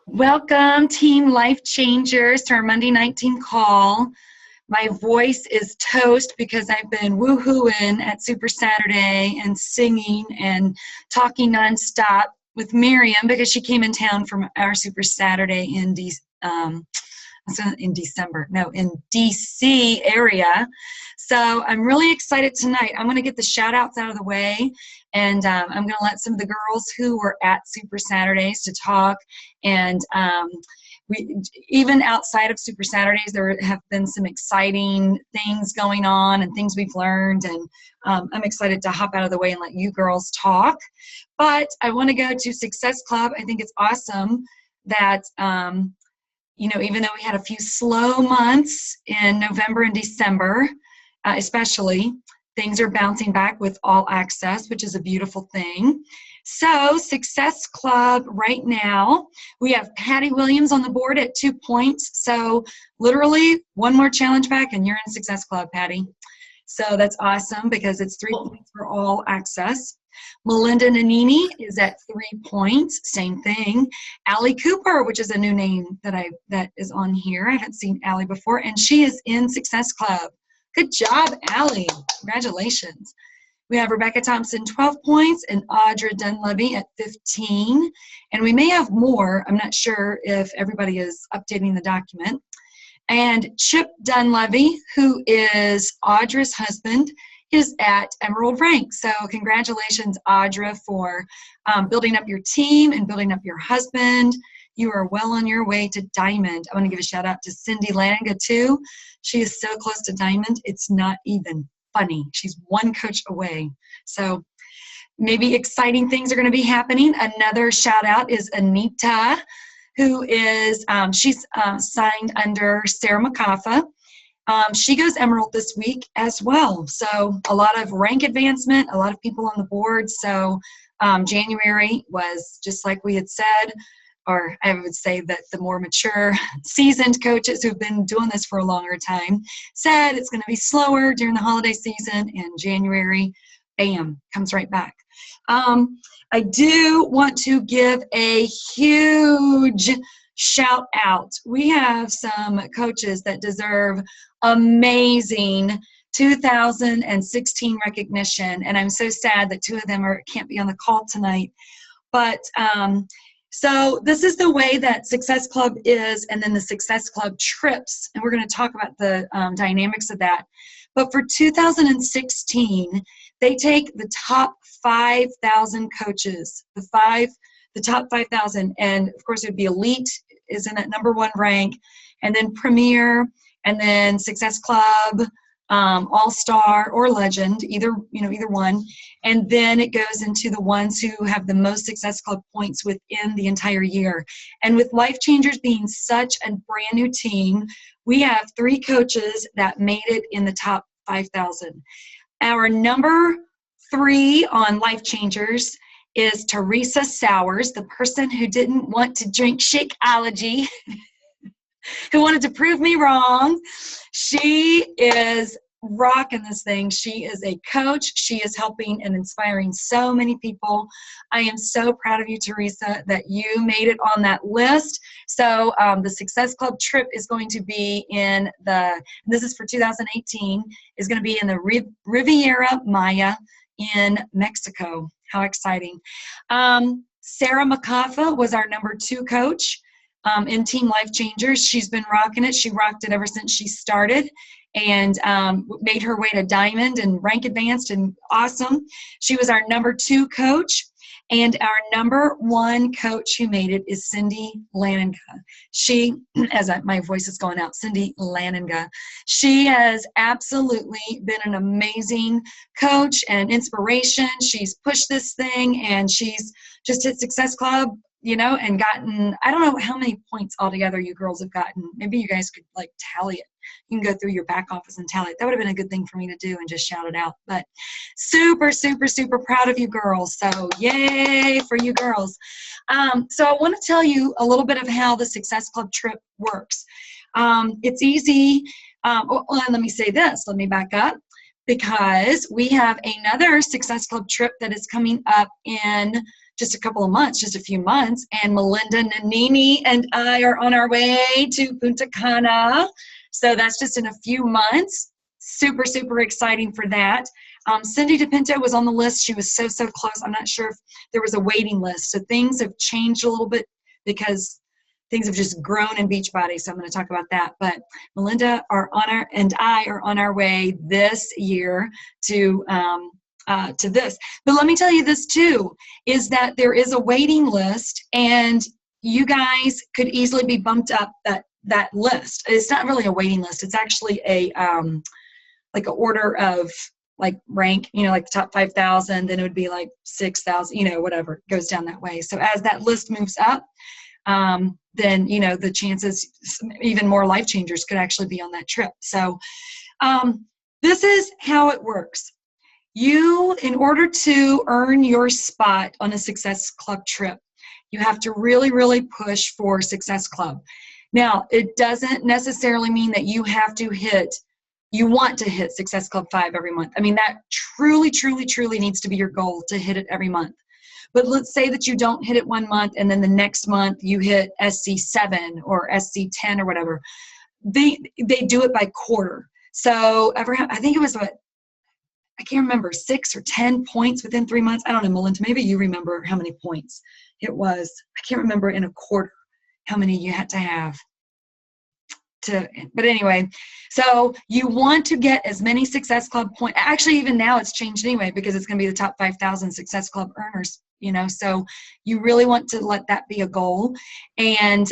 Welcome, Team Life Changers, to our Monday night team call. My voice is toast because I've been woohooing at Super Saturday and singing and talking nonstop with Miriam because she came in town from our Super Saturday in DC area. So I'm really excited tonight. I'm going to get the shout outs out of the way, and I'm going to let some of the girls who were at Super Saturdays to talk. And even outside of Super Saturdays, there have been some exciting things going on and things we've learned, and I'm excited to hop out of the way and let you girls talk. But I want to go to Success Club. I think it's awesome that even though we had a few slow months in November and December, especially, things are bouncing back with All Access, which is a beautiful thing. So Success Club right now, we have Patty Williams on the board at 2 points. So literally one more challenge back and you're in Success Club, Patty. So that's awesome because it's 3 points for All Access. Melinda Nanini is at 3 points, same thing. Allie Cooper, which is a new name that is on here. I haven't seen Allie before, and she is in Success Club. Good job, Allie. Congratulations. We have Rebecca Thompson, 12 points, and Audra Dunleavy at 15. And we may have more. I'm not sure if everybody is updating the document. And Chip Dunleavy, who is Audra's husband, is at Emerald rank. So congratulations, Audra, for building up your team and building up your husband. You are well on your way to Diamond. I want to give a shout out to Cindy Langa too. She is so close to Diamond, it's not even funny. She's one coach away. So maybe exciting things are going to be happening. Another shout out is Anita, who is, she's signed under Sarah McCaffa. She goes Emerald this week as well. So a lot of rank advancement, a lot of people on the board. So January was just like we had said, or I would say that the more mature, seasoned coaches who've been doing this for a longer time said it's going to be slower during the holiday season, and January, bam, comes right back. I do want to give a huge shout out. We have some coaches that deserve amazing 2016 recognition, and I'm so sad that two of them can't be on the call tonight. But so this is the way that Success Club is, and then the Success Club trips, and we're going to talk about the dynamics of that. But for 2016, they take the top 5,000 coaches, the top 5,000, and of course it would be Elite is in that #1 rank, and then Premier, and then Success Club, All-Star or Legend, either one, and then it goes into the ones who have the most Success Club points within the entire year. And with Life Changers being such a brand new team, we have 3 coaches that made it in the top 5,000. Our #3 on Life Changers is Teresa Sowers, the person who didn't want to drink Shakeology, who wanted to prove me wrong. She is rocking this thing. She is a coach. She is helping and inspiring so many people. I am so proud of you, Teresa, that you made it on that list. So the Success Club trip is going to be this is for 2018, is going to be in the Riviera Maya in Mexico. How exciting. Sarah McCaffa was our #2 coach in Team Life Changers. She's been rocking it. She rocked it ever since she started, and made her way to Diamond and rank advanced, and awesome. She was our #2 coach, and our #1 coach who made it is Cindy Laninga. She, my voice is going out, Cindy Laninga. She has absolutely been an amazing coach and inspiration. She's pushed this thing, and she's just hit Success Club, and gotten, I don't know how many points altogether you girls have gotten. Maybe you guys could tally it. You can go through your back office and tally it. That would have been a good thing for me to do and just shout it out. But super, super, super proud of you girls. So yay for you girls. So I want to tell you a little bit of how the Success Club trip works. It's easy. Let me say this. Let me back up, because we have another Success Club trip that is coming up in just a couple of months, just a few months, and Melinda Nanini and I are on our way to Punta Cana. So that's just in a few months. Super, super exciting for that. Cindy DePinto was on the list. She was so, so close. I'm not sure if there was a waiting list. So things have changed a little bit because things have just grown in Beachbody. So I'm going to talk about that. But Melinda and I are on our way this year to this. But let me tell you this too, is that there is a waiting list, and you guys could easily be bumped up that list. It's not really a waiting list. It's actually a like an order of like rank, like the top 5,000, then it would be like 6,000, whatever, it goes down that way. So as that list moves up, then, the chances even more life changers could actually be on that trip. So this is how it works. You, in order to earn your spot on a Success Club trip, you have to really, really push for Success Club. Now, it doesn't necessarily mean that you want to hit Success Club 5 every month. I mean, that truly, truly, truly needs to be your goal, to hit it every month. But let's say that you don't hit it one month, and then the next month you hit SC7 or SC10 or whatever. They do it by quarter. So I think it was I can't remember, 6 or 10 points within 3 months. I don't know, Melinda, maybe you remember how many points it was. I can't remember in a quarter how many you had to have. But anyway, so you want to get as many Success Club points. Actually, even now it's changed anyway, because it's going to be the top 5,000 Success Club earners, so you really want to let that be a goal. And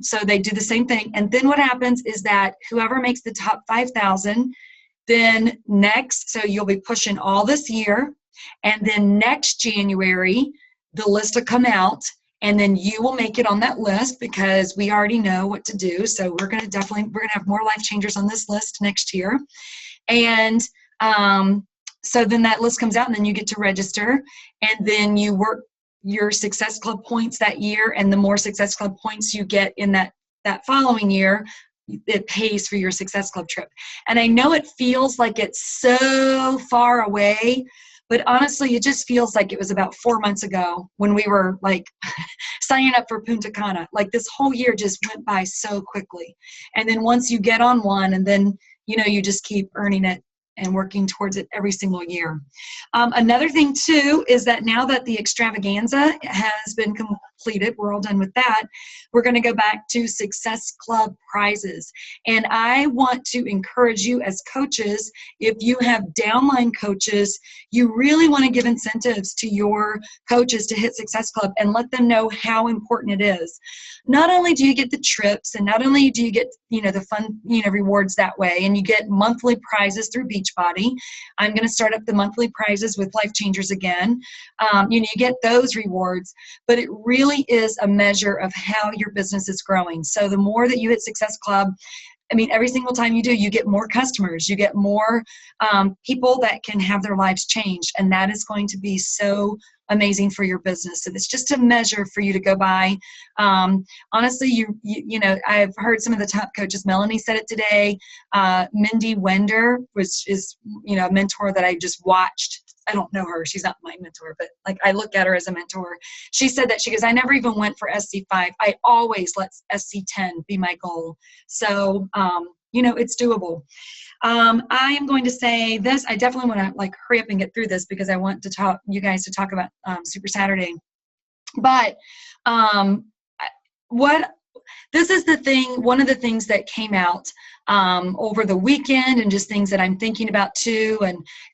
so they do the same thing. And then what happens is that whoever makes the top 5,000, then next, so you'll be pushing all this year, and then next January, the list will come out, and then you will make it on that list, because we already know what to do. So we're going to have more life changers on this list next year. And so then that list comes out, and then you get to register, and then you work your Success Club points that year. And the more Success Club points you get in that following year, it pays for your Success Club trip. And I know it feels like it's so far away, but honestly, it just feels like it was about 4 months ago when we were like signing up for Punta Cana. Like this whole year just went by so quickly. And then once you get on one, and then, you just keep earning it and working towards it every single year. Another thing too is that now that the extravaganza has been completed, we're all done with that, we're going to go back to Success Club prizes. And I want to encourage you as coaches, if you have downline coaches, you really want to give incentives to your coaches to hit Success Club and let them know how important it is. Not only do you get the trips, and not only do you get, the fun, rewards that way, and you get monthly prizes through Beachbody. I'm going to start up the monthly prizes with Life Changers again. You get those rewards, but it really is a measure of how your business is growing. So the more that you hit Success Club, every single time you do, you get more customers, you get more people that can have their lives changed, and that is going to be so amazing for your business. So it's just a measure for you to go by. Honestly, I've heard some of the top coaches. Melanie said it today. Mindy Wender, which is a mentor that I just watched. I don't know her. She's not my mentor, but I look at her as a mentor. She said that, she goes, I never even went for SC5. I always let SC10 be my goal. So, it's doable. I am going to say this. I definitely want to hurry up and get through this, because I want you guys to talk about Super Saturday. But this is the thing, one of the things that came out over the weekend, and just things that I'm thinking about too,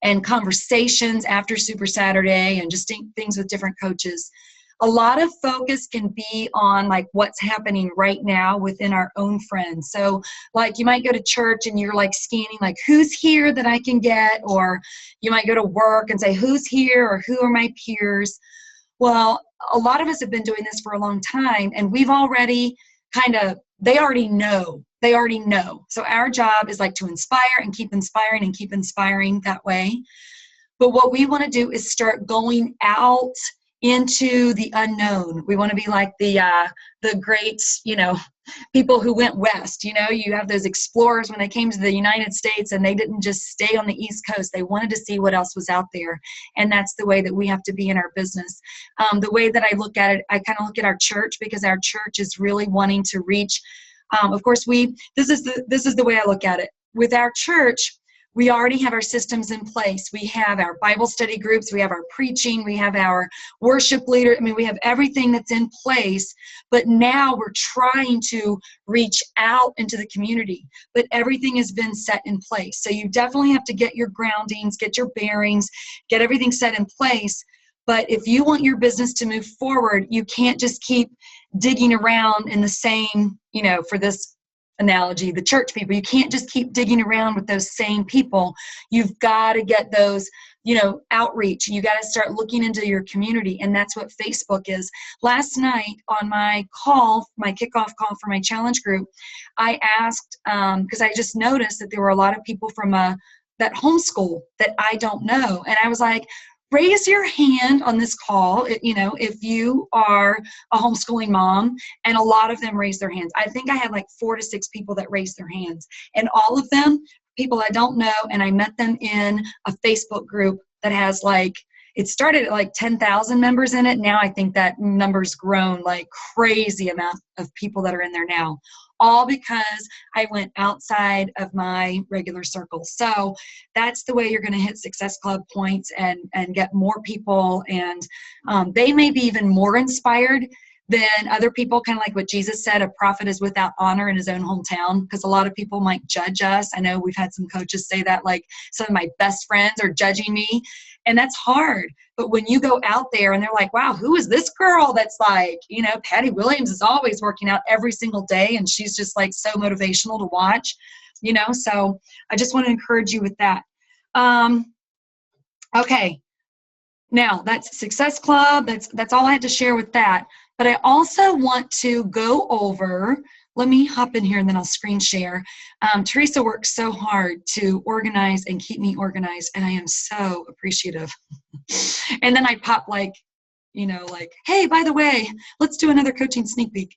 and conversations after Super Saturday, and just things with different coaches. A lot of focus can be on what's happening right now within our own friends. So you might go to church and you're scanning who's here that I can get, or you might go to work and say who's here, or who are my peers. Well, a lot of us have been doing this for a long time, and we've already they already know. So our job is to inspire and keep inspiring that way. But what we want to do is start going out into the unknown. We want to be like the great, people who went west. You have those explorers when they came to the United States, and they didn't just stay on the East Coast. They wanted to see what else was out there. And that's the way that we have to be in our business. The way that I look at it, I kind of look at our church, because our church is really wanting to reach. Of course, this is the way I look at it. With our church, we already have our systems in place. We have our Bible study groups. We have our preaching. We have our worship leader. I mean, we have everything that's in place. But now we're trying to reach out into the community. But everything has been set in place. So you definitely have to get your groundings, get your bearings, get everything set in place. But if you want your business to move forward, you can't just keep digging around in the same, for this analogy, the church people. You can't just keep digging around with those same people. You've got to get those, outreach. You got to start looking into your community, and that's what Facebook is. Last night on my kickoff call for my challenge group, I asked, because I just noticed that there were a lot of people from that homeschool that I don't know, and I was like, raise your hand on this call, if you are a homeschooling mom, and a lot of them raised their hands. I think I had like 4 to 6 people that raised their hands, and all of them, people I don't know, and I met them in a Facebook group that has it started at like 10,000 members in it. Now I think that number's grown like crazy amount of people that are in there now, all because I went outside of my regular circle. So that's the way you're going to hit Success Club points and get more people. And they may be even more inspired than other people, kind of like what Jesus said, a prophet is without honor in his own hometown, because a lot of people might judge us. I know we've had some coaches say that, like some of my best friends are judging me, and that's hard. But when you go out there and they're like, wow, who is this girl that's like, Patty Williams is always working out every single day, and she's just like so motivational to watch, so I just want to encourage you with that. Okay. Now that's Success Club. That's all I had to share with that. But I also want to go over, let me hop in here and then I'll screen share. Teresa works so hard to organize and keep me organized, and I am so appreciative. And then I pop hey, by the way, let's do another coaching sneak peek.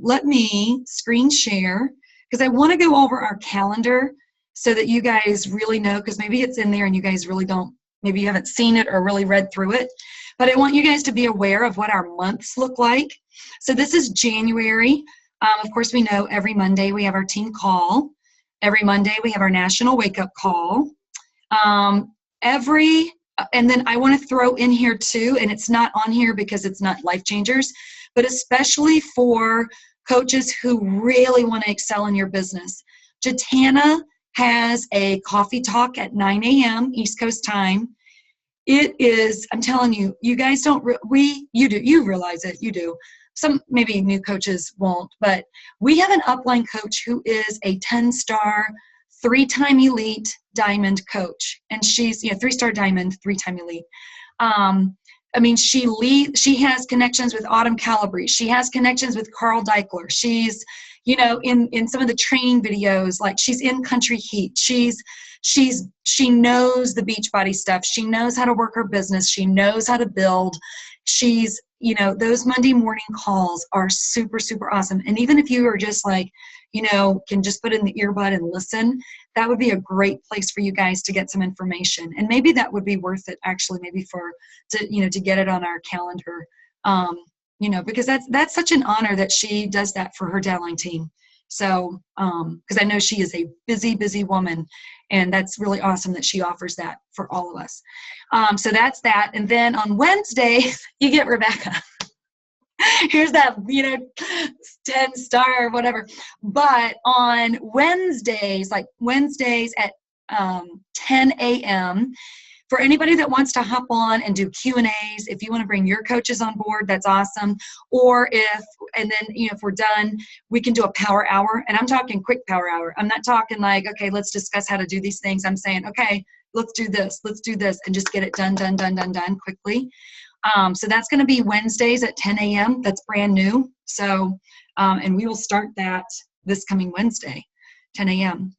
Let me screen share, because I want to go over our calendar so that you guys really know, because maybe it's in there and you guys really don't, maybe you haven't seen it or really read through it. But I want you guys to be aware of what our months look like. So this is January. Of course, we know every Monday we have our team call. Every Monday we have our national wake-up call. And then I want to throw in here too, and it's not on here because it's not Life Changers, but especially for coaches who really want to excel in your business. Jatana has a coffee talk at 9 a.m. East Coast time. It is, I'm telling you, you guys don't, you do, you realize it, you do. Some maybe new coaches won't, but we have an upline coach who is a 10-star, 3-time elite diamond coach. And she's, 3-star diamond, 3-time elite. She has connections with Autumn Calabrese. She has connections with Carl Deichler. She's, in some of the training videos, like she's in Country Heat. She knows the Beachbody stuff. She knows how to work her business. She knows how to build. She's, those Monday morning calls are super, super awesome. And even if you are just like, can just put in the earbud and listen, that would be a great place for you guys to get some information. And maybe that would be worth it, actually, maybe to get it on our calendar, because that's such an honor that she does that for her downline team. So, because I know she is a busy, busy woman, and that's really awesome that she offers that for all of us. So that's that. And then on Wednesday, you get Rebecca. Here's that, 10-star or whatever. But on Wednesdays, at 10 a.m., for anybody that wants to hop on and do Q&As, if you want to bring your coaches on board, that's awesome. Or if we're done, we can do a power hour. And I'm talking quick power hour. I'm not talking like, okay, let's discuss how to do these things. I'm saying, okay, let's do this, and just get it done quickly. So that's going to be Wednesdays at 10 a.m. That's brand new. So, and we will start that this coming Wednesday. 10 a.m.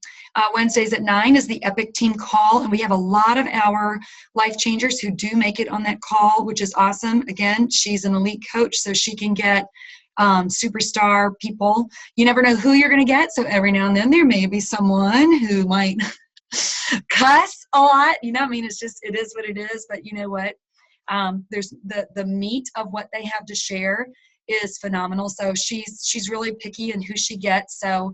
Wednesdays at 9 is the Epic Team Call, and we have a lot of our life changers who do make it on that call, which is awesome. Again, she's an elite coach, so she can get superstar people. You never know who you're going to get, so every now and then there may be someone who might cuss a lot. You know, I mean, it's just, it is what it is, but you know what? There's the meat of what they have to share is phenomenal. So she's really picky in who she gets. So,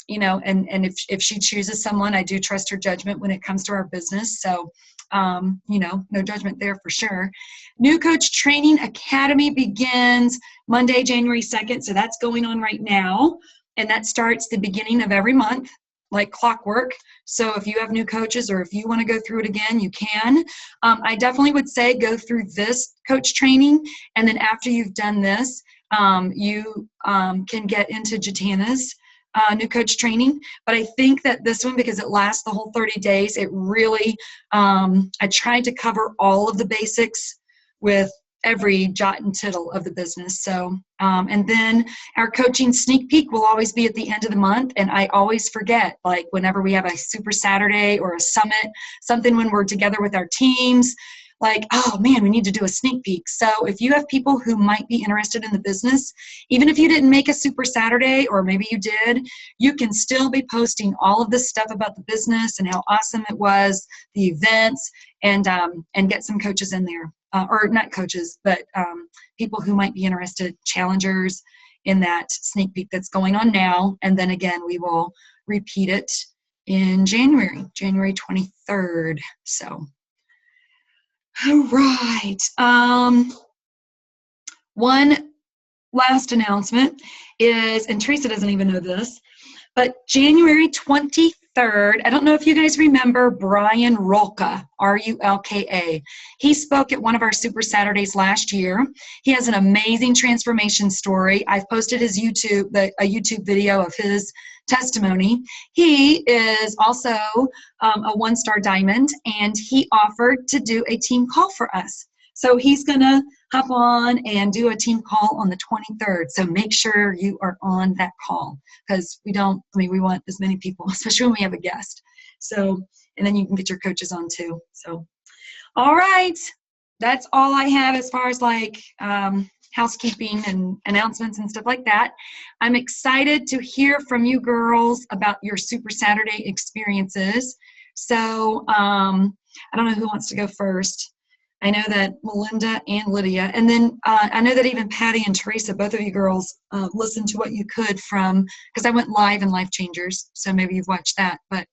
you know, and if she chooses someone, I do trust her judgment when it comes to our business. So, you know, no judgment there for sure. New Coach Training Academy begins Monday, January 2nd. So that's going on right now. And that starts the beginning of every month, like clockwork. So if you have new coaches or if you want to go through it again, you can. I definitely would say go through this coach training. And then after you've done this, you can get into Jatana's new coach training. But I think that this one, because it lasts the whole 30 days, it really, I tried to cover all of the basics with every jot and tittle of the business. So, and then our coaching sneak peek will always be at the end of the month. And I always forget, like whenever we have a Super Saturday or a summit, something when we're together with our teams, like, oh man, we need to do a sneak peek. So if you have people who might be interested in the business, even if you didn't make a Super Saturday, or maybe you did, you can still be posting all of this stuff about the business and how awesome it was, the events, and get some coaches in there. Or not coaches, but people who might be interested, challengers in that sneak peek that's going on now. And then again, we will repeat it in January 23rd. So, all right. One last announcement is, and Teresa doesn't even know this, but January 23rd, I don't know if you guys remember Brian Rolka, R-U-L-K-A. He spoke at one of our Super Saturdays last year. He has an amazing transformation story. I've posted his YouTube, a YouTube video of his testimony. He is also a one-star diamond, and he offered to do a team call for us. So he's going to hop on and do a team call on the 23rd. So make sure you are on that call, because we want as many people, especially when we have a guest. So, and then you can get your coaches on too. So, all right. That's all I have as far as like housekeeping and announcements and stuff like that. I'm excited to hear from you girls about your Super Saturday experiences. So I don't know who wants to go first. I know that Melinda and Lydia, and then I know that even Patty and Teresa, both of you girls, listened to what you could from, because I went live in Life Changers, so maybe you've watched that. But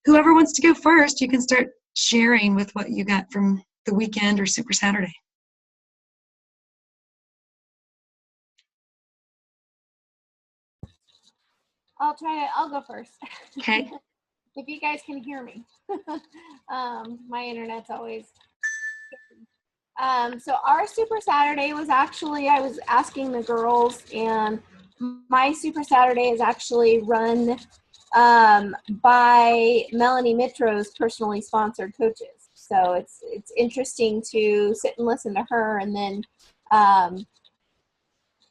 whoever wants to go first, you can start sharing with what you got from the weekend or Super Saturday. I'll go first. Okay. If you guys can hear me. My internet's always. So our Super Saturday was actually, I was asking the girls, and my Super Saturday is actually run by Melanie Mitro's personally sponsored coaches. So it's interesting to sit and listen to her, and then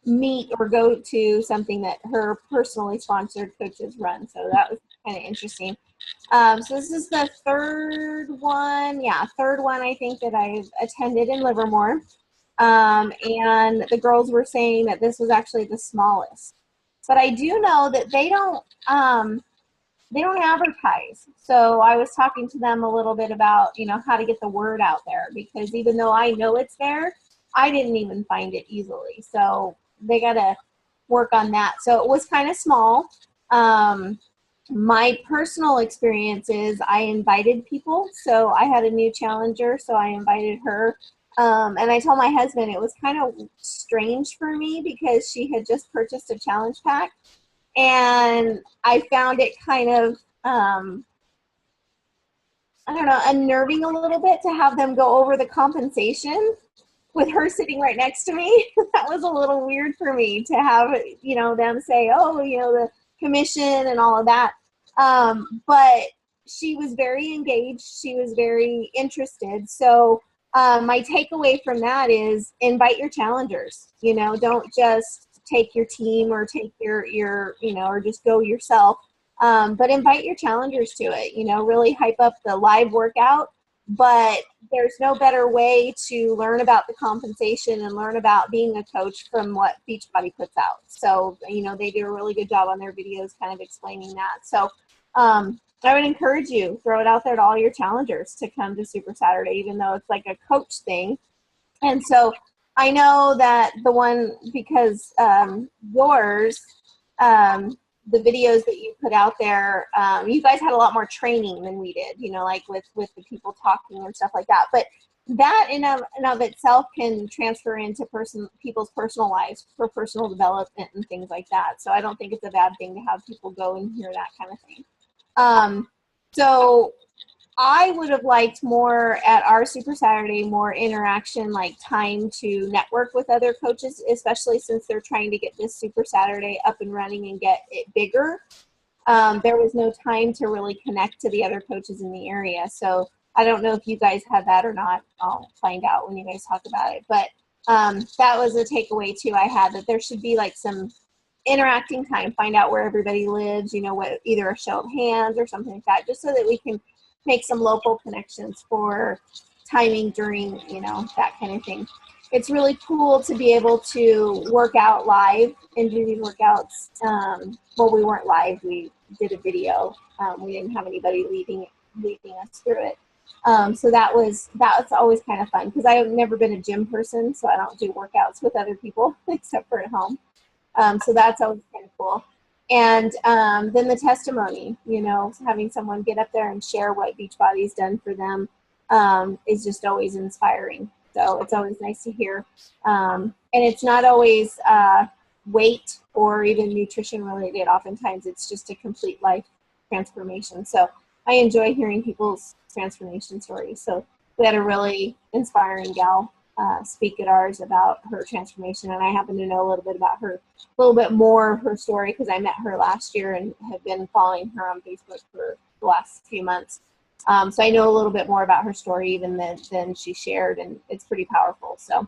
meet or go to something that her personally sponsored coaches run. So that was kind of interesting. So this is the third one I think that I've attended in Livermore. And the girls were saying that this was actually the smallest. But I do know that they don't advertise. So I was talking to them a little bit about, how to get the word out there, because even though I know it's there, I didn't even find it easily. So they got to work on that. So it was kind of small. My personal experience is I invited people. So I had a new challenger, so I invited her. And I told my husband it was kind of strange for me because she had just purchased a challenge pack. And I found it kind of, unnerving a little bit to have them go over the compensation with her sitting right next to me. That was a little weird for me to have, them say, the commission and all of that. But she was very engaged. She was very interested. So my takeaway from that is invite your challengers. Don't just take your team or take your or just go yourself. But invite your challengers to it, really hype up the live workout. But there's no better way to learn about the compensation and learn about being a coach from what Beachbody puts out. So, they do a really good job on their videos kind of explaining that. So I would encourage you, throw it out there to all your challengers to come to Super Saturday, even though it's like a coach thing. And so I know that the one, because yours, the videos that you put out there, you guys had a lot more training than we did, like with the people talking and stuff like that. But that in of itself can transfer into people's personal lives for personal development and things like that. So I don't think it's a bad thing to have people go and hear that kind of thing. So I would have liked more at our Super Saturday, more interaction, like time to network with other coaches, especially since they're trying to get this Super Saturday up and running and get it bigger. There was no time to really connect to the other coaches in the area. So I don't know if you guys had that or not. I'll find out when you guys talk about it. But that was a takeaway too I had, that there should be like some interacting time, find out where everybody lives, what, either a show of hands or something like that, just so that we can make some local connections for timing during, that kind of thing. It's really cool to be able to work out live and do these workouts. Well, we weren't live. We did a video. We didn't have anybody leading us through it. So that's always kind of fun, because I've never been a gym person, so I don't do workouts with other people except for at home. So that's always kind of cool. And then the testimony, having someone get up there and share what Beachbody's done for them is just always inspiring. So it's always nice to hear. And it's not always weight or even nutrition related. Oftentimes it's just a complete life transformation. So I enjoy hearing people's transformation stories. So we had a really inspiring gal speak at ours about her transformation, and I happen to know a little bit about her, a little bit more of her story, because I met her last year and have been following her on Facebook for the last few months. So I know a little bit more about her story even than she shared, and it's pretty powerful. So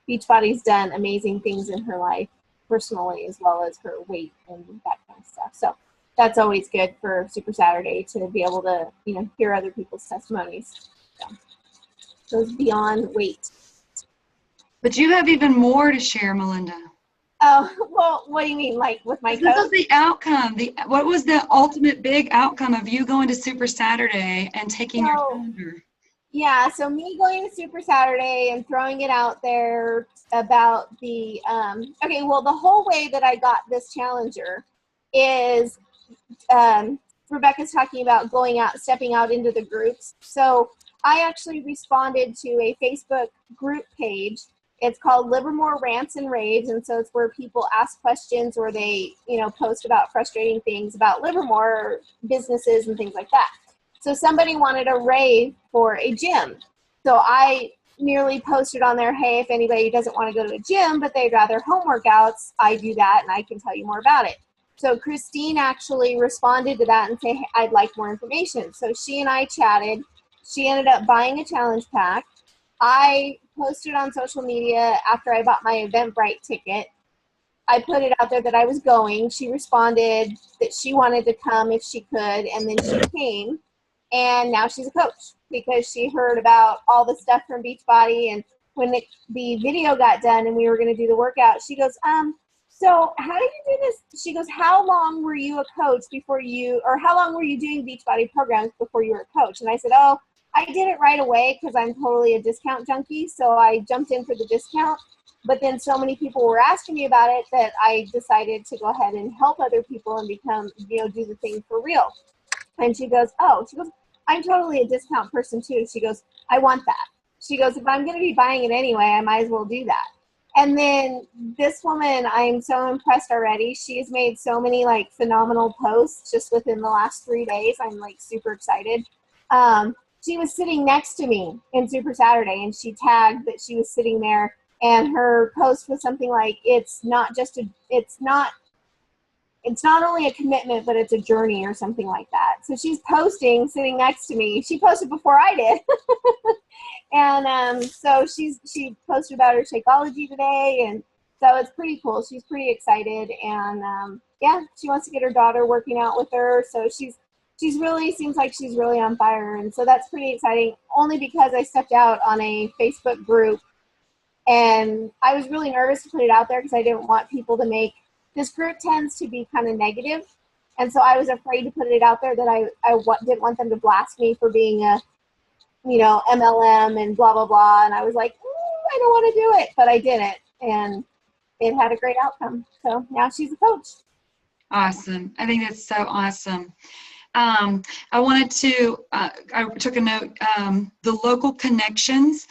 Beachbody's done amazing things in her life personally, as well as her weight and that kind of stuff. So that's always good for Super Saturday, to be able to hear other people's testimonies. So it's beyond weight. But you have even more to share, Melinda. Oh, well, what do you mean, like with my coach? This is the outcome. What was the ultimate big outcome of you going to Super Saturday and taking your calendar? Yeah, so me going to Super Saturday and throwing it out there about the, the whole way that I got this challenger is Rebecca's talking about going out, stepping out into the groups. So I actually responded to a Facebook group page. It's called Livermore Rants and Raves, and so it's where people ask questions, or they, post about frustrating things about Livermore, or businesses and things like that. So somebody wanted a rave for a gym. So I merely posted on there, hey, if anybody doesn't want to go to a gym, but they'd rather home workouts, I do that, and I can tell you more about it. So Christine actually responded to that and said, hey, I'd like more information. So she and I chatted. She ended up buying a challenge pack. I posted on social media after I bought my Eventbrite ticket. I put it out there that I was going. She responded that she wanted to come if she could, and then she came. And now she's a coach because she heard about all the stuff from Beachbody. And when the video got done and we were going to do the workout, she goes, so how do you do this? She goes, how long were you a coach how long were you doing Beachbody programs before you were a coach? And I said, I did it right away because I'm totally a discount junkie. So I jumped in for the discount. But then so many people were asking me about it that I decided to go ahead and help other people and become, do the thing for real. And she goes, I'm totally a discount person too. She goes, I want that. She goes, if I'm going to be buying it anyway, I might as well do that. And then this woman, I'm so impressed already. She's made so many phenomenal posts just within the last 3 days. I'm super excited. She was sitting next to me in Super Saturday, and she tagged that she was sitting there, and her post was something like, it's not only a commitment, but it's a journey, or something like that. So she's posting sitting next to me. She posted before I did. And so she posted about her Shakeology today, and So it's pretty cool. She's pretty excited, and yeah, she wants to get her daughter working out with her. So she's really, seems like she's really on fire, and so that's pretty exciting. Only because I stepped out on a Facebook group, and I was really nervous to put it out there because I didn't want people to make, this group tends to be kind of negative, and so I was afraid to put it out there that I didn't want them to blast me for being a, you know, MLM and blah blah blah. And I was like, I don't want to do it, but I did it, and it had a great outcome. So now she's a coach. Awesome. I think that's so awesome. I wanted to, I took a note, the local connections.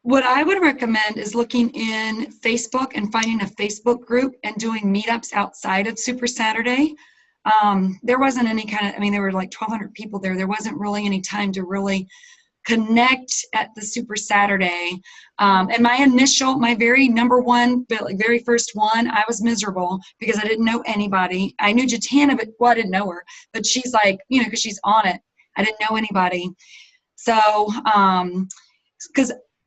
What I would recommend is looking in Facebook and finding a Facebook group and doing meetups outside of Super Saturday. There wasn't any kind of, I mean, there were like 1,200 people there. There wasn't really any time to really connect at the Super Saturday. And my very number one, but like very first one, I was miserable because I didn't know anybody. I knew Jatana, but well, I didn't know her, but she's like, you know, because she's on it. I didn't know anybody. So,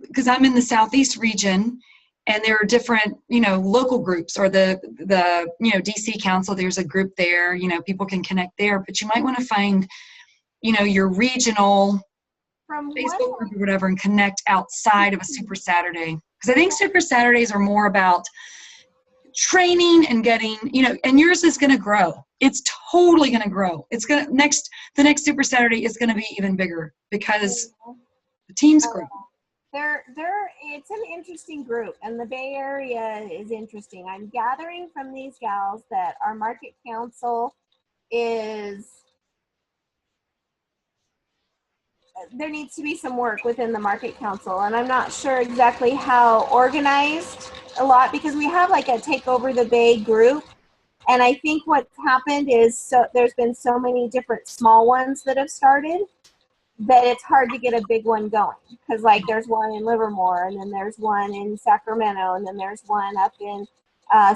because I'm in the Southeast region, and there are different, you know, local groups, or the you know, DC Council, there's a group there, you know, people can connect there, but you might want to find, you know, your regional Facebook group or whatever and connect outside of a Super Saturday. Because I think Super Saturdays are more about training and getting, you know, and yours is going to grow. It's totally going to grow. It's going to, the next Super Saturday is going to be even bigger because the teams grow. It's an interesting group, and the Bay Area is interesting. I'm gathering from these gals that our market council is, there needs to be some work within the market council, and I'm not sure exactly how organized a lot, because we have like a Take Over the Bay group, and I think what's happened is there's been so many different small ones that have started that it's hard to get a big one going, because like there's one in Livermore, and then there's one in Sacramento, and then there's one up in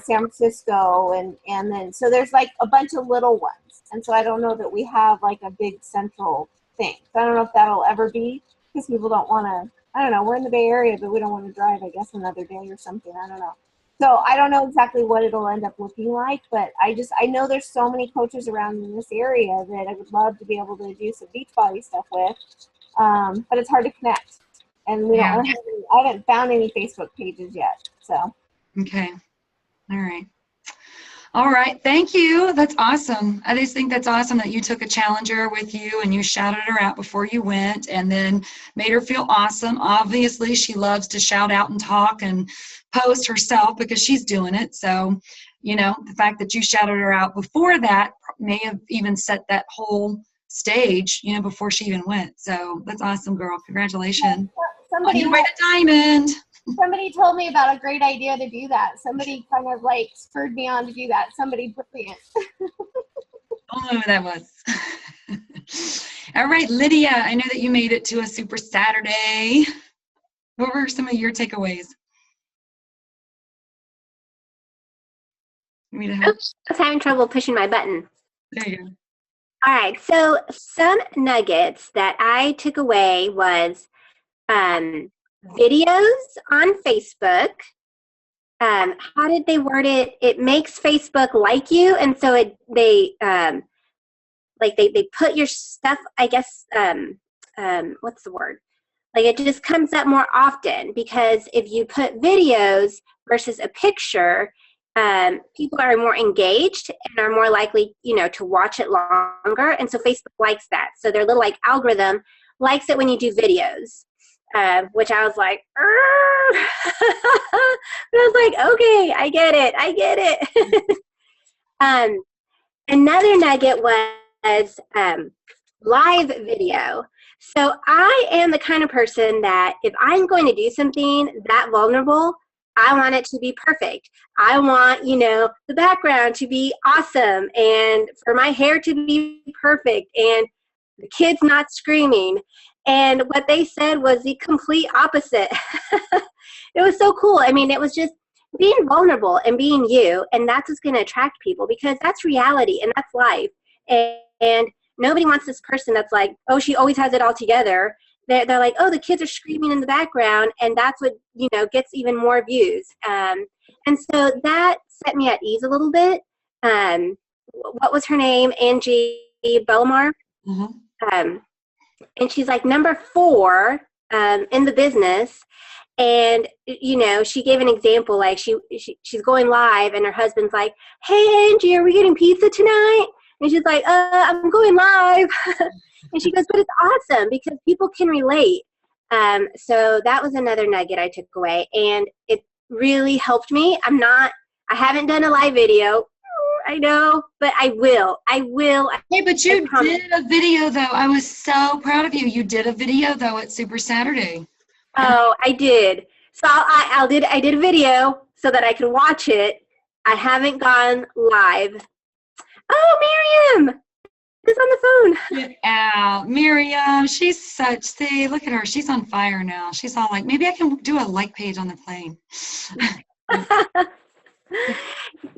San Francisco, and then so there's like a bunch of little ones, and so I don't know that we have like a big central thing. So I don't know if that'll ever be, because people don't want to, I don't know, we're in the Bay Area, but we don't want to drive, I guess, another day or something. I don't know. So I don't know exactly what it'll end up looking like, but I know there's so many coaches around in this area that I would love to be able to do some Beachbody stuff with, but it's hard to connect, and we don't have any, I haven't found any Facebook pages yet. So okay, all right, thank you. That's awesome. I just think that's awesome that you took a challenger with you and you shouted her out before you went, and then made her feel awesome. Obviously, she loves to shout out and talk and post herself because she's doing it. So, you know, the fact that you shouted her out before that may have even set that whole stage, you know, before she even went. So that's awesome, girl. Congratulations. On your way to Diamond. Somebody told me about a great idea to do that. Somebody kind of like spurred me on to do that. Somebody brilliant. Don't know who that was. All right, Lydia, I know that you made it to a Super Saturday. What were some of your takeaways? Oops, I was having trouble pushing my button. There you go. All right, so some nuggets that I took away was videos on Facebook. How did they word it? It makes Facebook like you, and so they put your stuff, I guess, what's the word? Like it just comes up more often, because if you put videos versus a picture, people are more engaged and are more likely, you know, to watch it longer. And so Facebook likes that. So their little like algorithm likes it when you do videos, which I was like, I was like, okay, I get it. Another nugget was live video. So I am the kind of person that if I'm going to do something that vulnerable, I want it to be perfect. I want, you know, the background to be awesome, and for my hair to be perfect, and the kids not screaming. And what they said was the complete opposite. It was so cool. I mean, it was just being vulnerable and being you, and that's what's going to attract people, because that's reality and that's life. And nobody wants this person that's like, oh, she always has it all together, they're like, oh, the kids are screaming in the background, and that's what, you know, gets even more views. And so that set me at ease a little bit. What was her name? Angie Belmar. Mm-hmm. And she's like number 4 in the business. And, you know, she gave an example, like she's going live and her husband's like, hey, Angie, are we getting pizza tonight? And she's like, I'm going live. And she goes, but it's awesome because people can relate. So that was another nugget I took away, and it really helped me. I haven't done a live video. I know, but I will. Hey, but you did a video, though. I was so proud of you. You did a video, though, at Super Saturday. Oh, I did. So I did a video so that I could watch it. I haven't gone live. Oh, Miriam is on the phone. Get out. Miriam, see, look at her. She's on fire now. She's all like, maybe I can do a like page on the plane.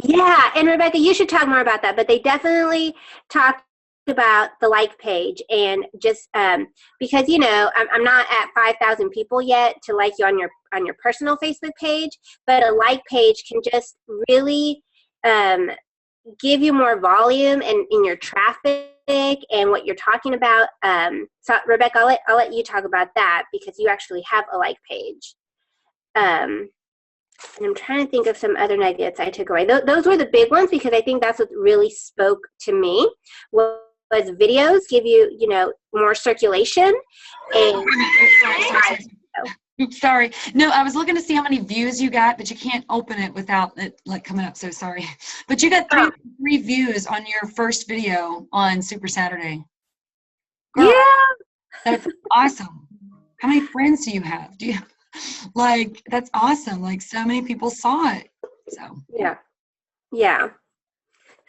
Yeah, and Rebecca, you should talk more about that, but they definitely talked about the like page, and just because, you know, I'm not at 5,000 people yet to like you on your personal Facebook page, but a like page can just really give you more volume in your traffic and what you're talking about. So Rebecca, I'll let you talk about that because you actually have a like page. And I'm trying to think of some other nuggets I took away. Those were the big ones because I think that's what really spoke to me. Was videos give you, you know, more circulation. And Oops, sorry. No, I was looking to see how many views you got, but you can't open it without it like coming up. So sorry. But you got three views on your first video on Super Saturday. Girl, yeah, that's awesome. How many friends do you have? Like, that's awesome. Like, so many people saw it. So yeah.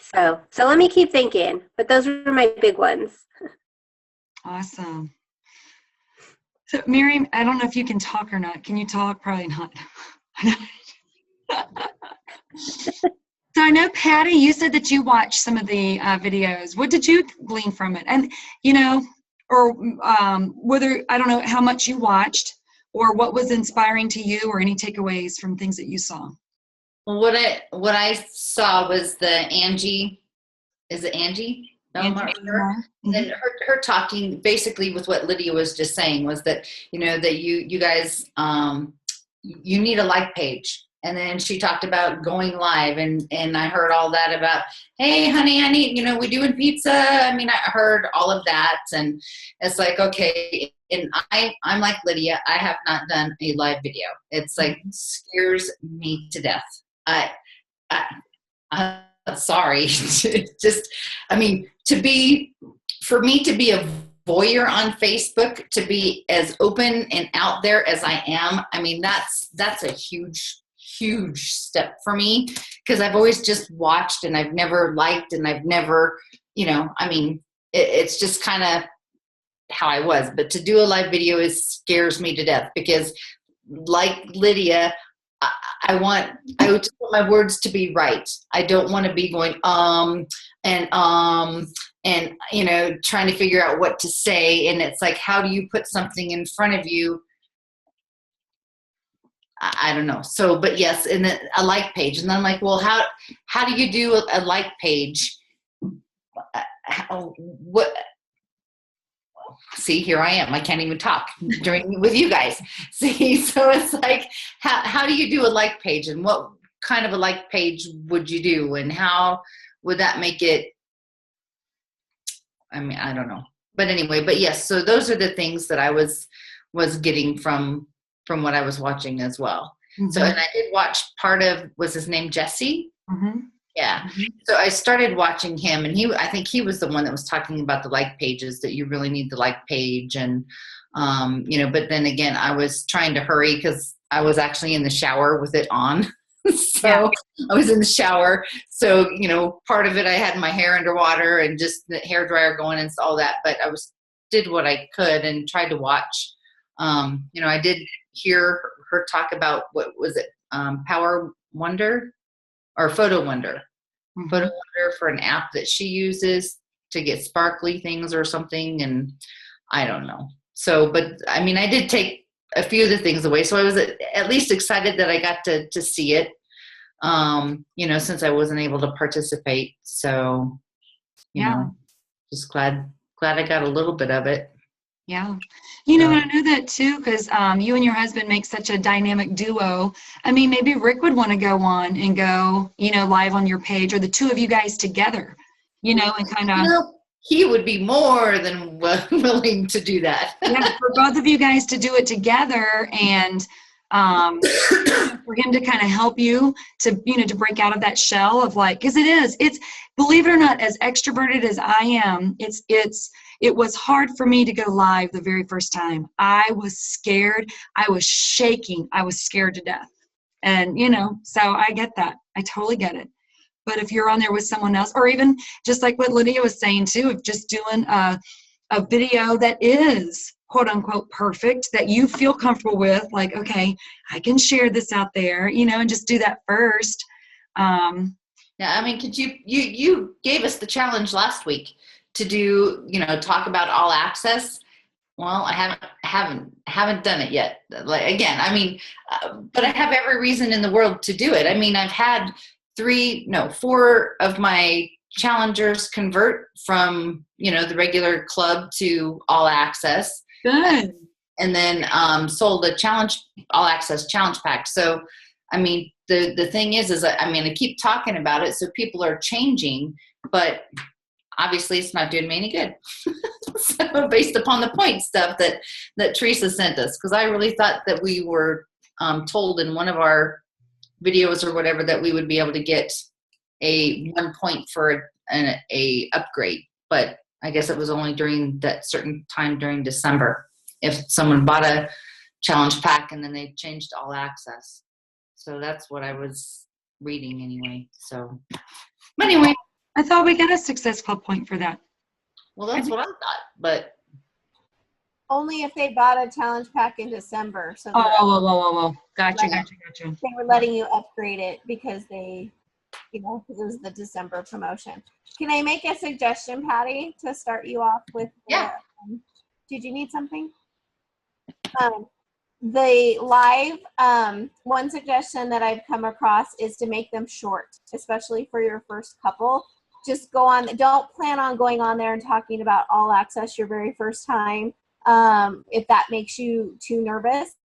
So let me keep thinking. But those were my big ones. Awesome. So Miriam, I don't know if you can talk or not. Can you talk? Probably not. So I know, Patty, you said that you watched some of the videos. What did you glean from it? And, you know, or whether, I don't know how much you watched, or what was inspiring to you, or any takeaways from things that you saw? Well, what I saw was the Angie, is it Angie? Mm-hmm. And her talking basically with what Lydia was just saying was that, you know, that you guys, you need a like page. And then she talked about going live, and I heard all that about, hey, honey, I need, you know, we doing pizza. I mean, I heard all of that, and it's like, okay. And I'm like Lydia, I have not done a live video. It's like scares me to death. I'm sorry. Just, I mean, for me to be a voyeur on Facebook, to be as open and out there as I am, I mean, that's a huge step for me, because I've always just watched and I've never liked, and I've never, you know, I mean, it's just kind of how I was. But to do a live video scares me to death, because like Lydia, I want my words to be right. I don't want to be going and you know, trying to figure out what to say. And it's like, how do you put something in front of you? I don't know. So, but yes, and then a like page. And then I'm like, well, how do you do a like page? What? See, here I am. I can't even talk with you guys. See, so it's like, how do you do a like page, and what kind of a like page would you do, and how would that make it? I mean, I don't know. But anyway, but yes, so those are the things that I was getting from what I was watching as well. Mm-hmm. So, and I did watch part of, was his name Jesse? Mm-hmm. Yeah. Mm-hmm. So I started watching him, and I think he was the one that was talking about the like pages, that you really need the like page. And, you know, but then again, I was trying to hurry because I was actually in the shower with it on. So I was in the shower. So, you know, part of it, I had my hair underwater and just the hair dryer going and all that, but I did what I could and tried to watch. You know, I did hear her talk about, what was it? Power Wonder or Photo Wonder. Mm-hmm. Photo Wonder, for an app that she uses to get sparkly things or something. And I don't know. So, but I mean, I did take a few of the things away. So I was at least excited that I got to see it, since I wasn't able to participate. So, just glad I got a little bit of it. Yeah. And I know that too, because you and your husband make such a dynamic duo. I mean, maybe Rick would want to go on and go, live on your page, or the two of you guys together, and kind of. He would be more than willing to do that. Yeah, for both of you guys to do it together, and for him to kind of help you to, to break out of that shell of because it's, believe it or not, as extroverted as I am, it was hard for me to go live the very first time. I was scared. I was shaking. I was scared to death. And, so I get that. I totally get it. But if you're on there with someone else, or even just like what Lydia was saying too, of just doing a video that is quote unquote perfect, that you feel comfortable with, okay, I can share this out there, and just do that first. Yeah, I mean, could you gave us the challenge last week to do, talk about All Access. Well, I haven't done it yet. Again, I mean, but I have every reason in the world to do it. I mean, I've had 4 of my challengers convert from, the regular club to All Access. Good. And then sold a All Access challenge pack. So, I mean, the thing is I keep talking about it, so people are changing, but obviously it's not doing me any good. So based upon the point stuff that Teresa sent us, because I really thought that we were told in one of our videos or whatever that we would be able to get a 1 point for a upgrade, but I guess it was only during that certain time during December if someone bought a challenge pack and then they changed to All Access. So that's what I was reading anyway. So anyway, I thought we got a Success Club point for that. Well, that's what I thought, but only if they bought a challenge pack in December. So whoa. Gotcha. They were letting you upgrade it because they, because it was the December promotion. Can I make a suggestion, Patty, to start you off with? Yeah. Did you need something? The live, one suggestion that I've come across is to make them short, especially for your first couple. Just go on, don't plan on going on there and talking about All Access your very first time. If that makes you too nervous,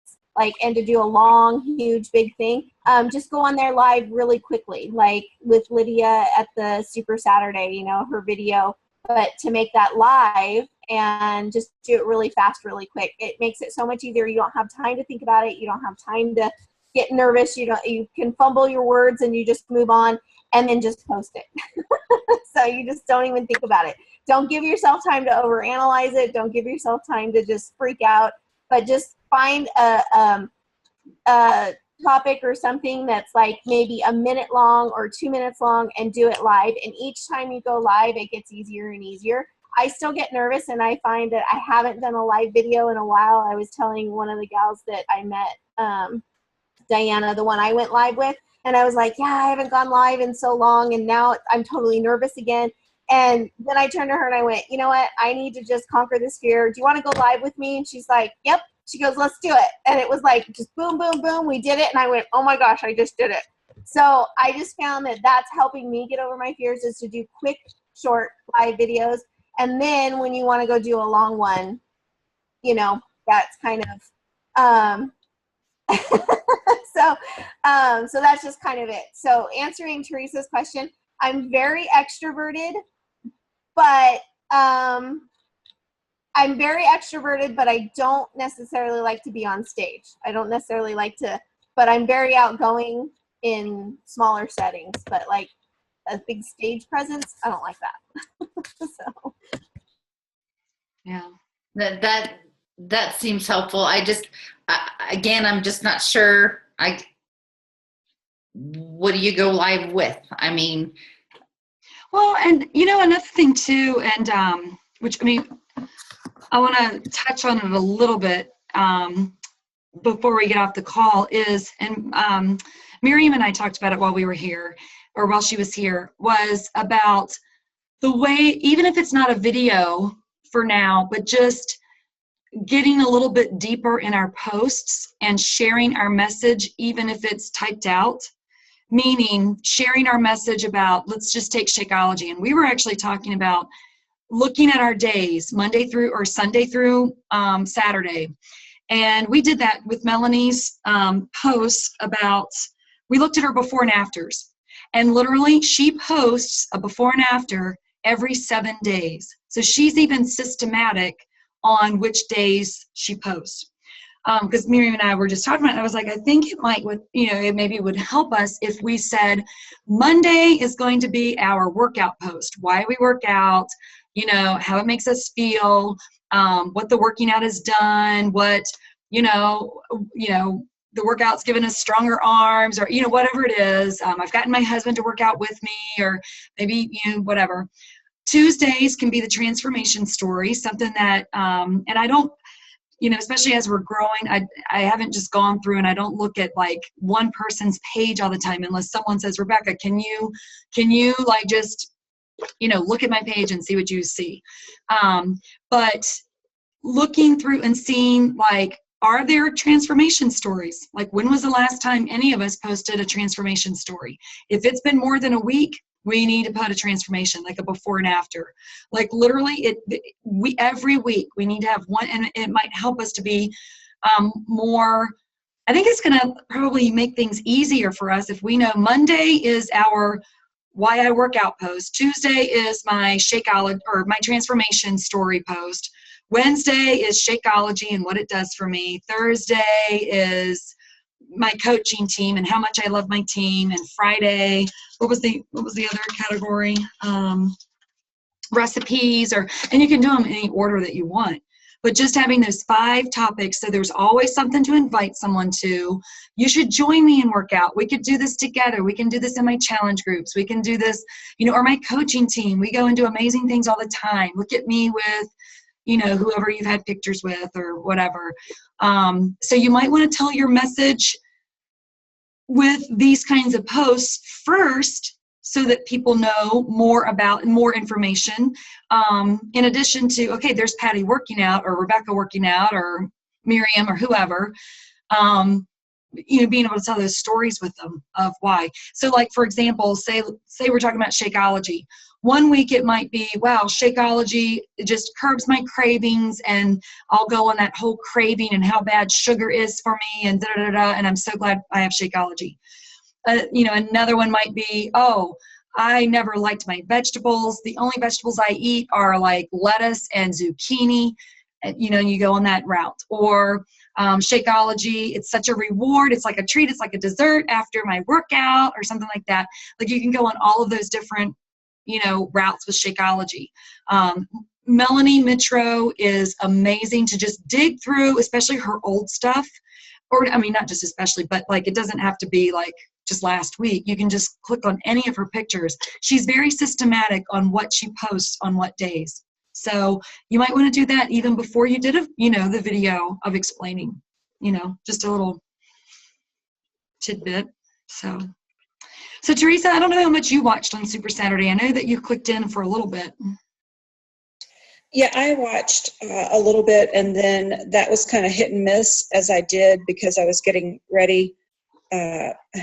and to do a long, huge, big thing, just go on there live really quickly, like with Lydia at the Super Saturday, her video, but to make that live and just do it really fast, really quick. It makes it so much easier. You don't have time to think about it. You don't have time to get nervous. You can fumble your words and you just move on and then just post it. So you just don't even think about it. Don't give yourself time to overanalyze it. Don't give yourself time to just freak out, but just find a topic or something that's maybe a minute long or 2 minutes long and do it live. And each time you go live, it gets easier and easier. I still get nervous, and I find that I haven't done a live video in a while. I was telling one of the gals that I met, Diana, the one I went live with, and I was like, yeah, I haven't gone live in so long, and now I'm totally nervous again. And then I turned to her and I went, you know what? I need to just conquer this fear. Do you want to go live with me? And she's like, yep. She goes, let's do it. And it was just boom, boom, boom. We did it. And I went, oh my gosh, I just did it. So I just found that that's helping me get over my fears, is to do quick, short live videos. And then when you want to go do a long one, that's kind of, so that's just kind of it. So answering Teresa's question, I'm very extroverted, but I don't necessarily like to be on stage. I don't necessarily like to, but I'm very outgoing in smaller settings, but a big stage presence, I don't like that. So yeah, that seems helpful. Again, I'm just not sure. What do you go live with? I mean, well, and another thing too, and which I want to touch on it a little bit before we get off the call is, and Miriam and I talked about it while we were here, or while she was here, was about the way, even if it's not a video for now, but just getting a little bit deeper in our posts and sharing our message, even if it's typed out, meaning sharing our message about, let's just take Shakeology. And we were actually talking about looking at our days, Monday through or Sunday through Saturday. And we did that with Melanie's posts about, we looked at her before and afters. And literally, she posts a before and after every 7 days. So she's even systematic on which days she posts. Because Miriam and I were just talking about it, I was like, I think it might, it maybe would help us if we said Monday is going to be our workout post, why we work out, how it makes us feel, what the working out has done, what, the workout's given us stronger arms, or, whatever it is. I've gotten my husband to work out with me, or maybe, whatever. Tuesdays can be the transformation story, something that, and I don't, especially as we're growing, I haven't just gone through and I don't look at like one person's page all the time unless someone says, Rebecca, can you like just, look at my page and see what you see. But looking through and seeing like, are there transformation stories? Like, when was the last time any of us posted a transformation story? If it's been more than a week, we need to put a transformation, like a before and after. Like literally, every week we need to have one, and it might help us to be more. I think it's going to probably make things easier for us if we know Monday is our why I work out post. Tuesday is my Shakeology or my transformation story post. Wednesday is Shakeology and what it does for me. Thursday is my coaching team and how much I love my team. And Friday, what was the other category? Recipes, and you can do them in any order that you want. But just having those 5 topics, so there's always something to invite someone to. You should join me in workout. We could do this together. We can do this in my challenge groups. We can do this, or my coaching team. We go and do amazing things all the time. Look at me with, whoever you've had pictures with or whatever. So you might want to tell your message with these kinds of posts first, so that people know more about more information. In addition to, okay, there's Patty working out, or Rebecca working out, or Miriam, or whoever, being able to tell those stories with them of why. So like, for example, say we're talking about Shakeology. One week it might be, wow, Shakeology just curbs my cravings, and I'll go on that whole craving and how bad sugar is for me, and da-da-da-da, and I'm so glad I have Shakeology. Another one might be, oh, I never liked my vegetables. The only vegetables I eat are like lettuce and zucchini. And, you go on that route. Or Shakeology, it's such a reward. It's like a treat. It's like a dessert after my workout or something like that. Like, you can go on all of those different, routes with Shakeology. Melanie Mitro is amazing to just dig through, especially her old stuff. Or, I mean, not just especially, but like, it doesn't have to be like just last week. You can just click on any of her pictures. She's very systematic on what she posts on what days. So you might want to do that even before you did the video of explaining, just a little tidbit. So Teresa, I don't know how much you watched on Super Saturday. I know that you clicked in for a little bit. Yeah, I watched a little bit, and then that was kind of hit and miss as I did because I was getting ready.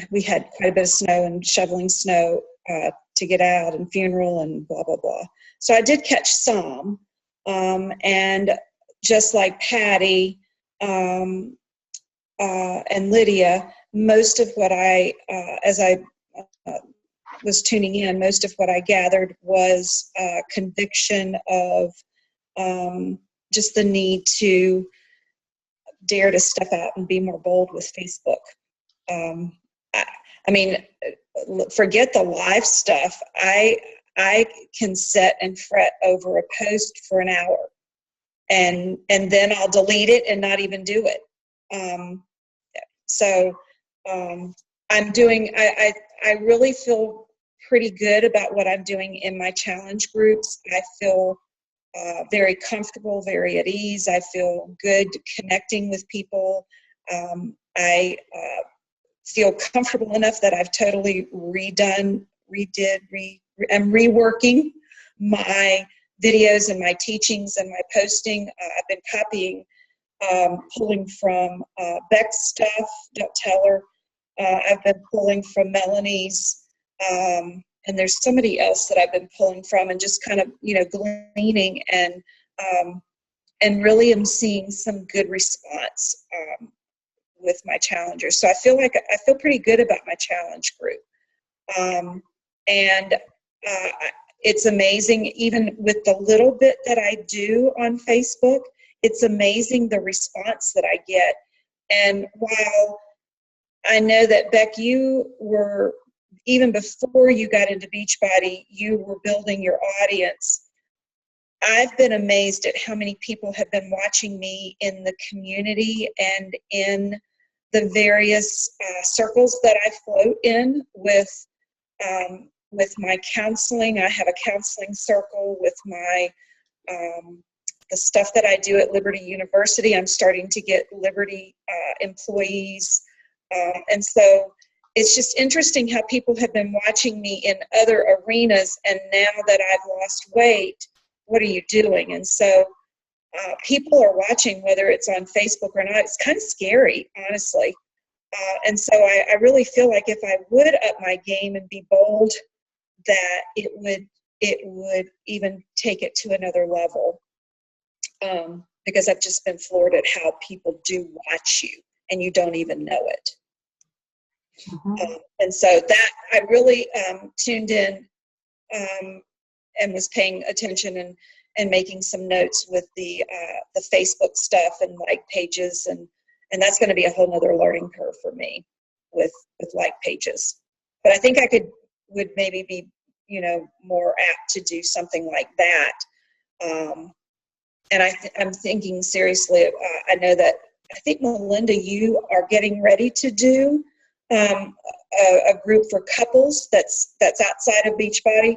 We had quite a bit of snow and shoveling snow to get out, and funeral and blah, blah, blah. So I did catch some, and just like Patty and Lydia, most of what as I was tuning in, most of what I gathered was conviction of just the need to dare to step out and be more bold with Facebook. I mean, forget the live stuff. I can sit and fret over a post for an hour, and then I'll delete it and not even do it. I'm doing. I really feel pretty good about what I'm doing in my challenge groups. I feel very comfortable, very at ease. I feel good connecting with people. I feel comfortable enough that I've totally I'm reworking my videos and my teachings and my posting. I've been copying pulling from Beck's stuff. Don't tell her. I've been pulling from Melanie's, and there's somebody else that I've been pulling from, and just kind of, gleaning, and really am seeing some good response with my challengers. So I feel pretty good about my challenge group. And it's amazing, even with the little bit that I do on Facebook, it's amazing the response that I get. And while I know that, Beck, you were, even before you got into Beachbody, you were building your audience. I've been amazed at how many people have been watching me in the community and in the various circles that I float in with my counseling. I have a counseling circle with my the stuff that I do at Liberty University. I'm starting to get Liberty employees. And so it's just interesting how people have been watching me in other arenas, and now that I've lost weight, what are you doing? And so people are watching, whether it's on Facebook or not. It's kind of scary, honestly. And so I really feel like if I would up my game and be bold, that it would even take it to another level. Because I've just been floored at how people do watch you and you don't even know it. Mm-hmm. And so that I really tuned in and was paying attention and making some notes with the Facebook stuff and like pages, and that's going to be a whole nother learning curve for me with like pages. But I think would maybe be more apt to do something like that. And I'm thinking seriously. I know that I think, Melinda, you are getting ready to do a group for couples that's outside of Beachbody.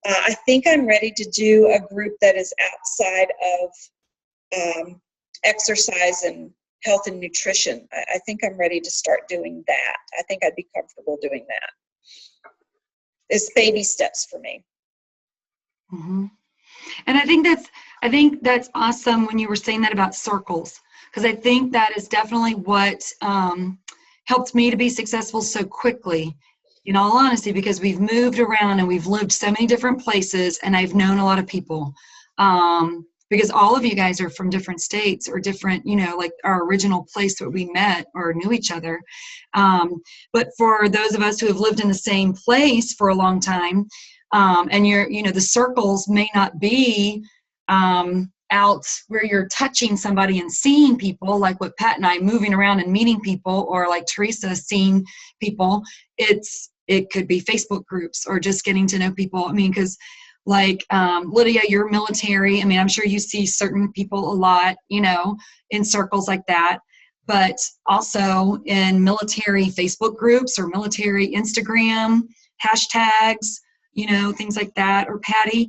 I think I'm ready to do a group that is outside of exercise and health and nutrition. I think I'm ready to start doing that. I think I'd be comfortable doing that. It's baby steps for me. Mm-hmm. And I think that's awesome when you were saying that about circles, because I think that is definitely what helped me to be successful so quickly, in all honesty, because we've moved around and we've lived so many different places, and I've known a lot of people, because all of you guys are from different states or different, like our original place where we met or knew each other. But for those of us who have lived in the same place for a long time, and the circles may not be out where you're touching somebody and seeing people, like what Pat and I, moving around and meeting people, or like Teresa, seeing people. It could be Facebook groups or just getting to know people. I mean, because like Lydia, you're military. I mean, I'm sure you see certain people a lot, in circles like that. But also in military Facebook groups or military Instagram hashtags, things like that. Or Patty,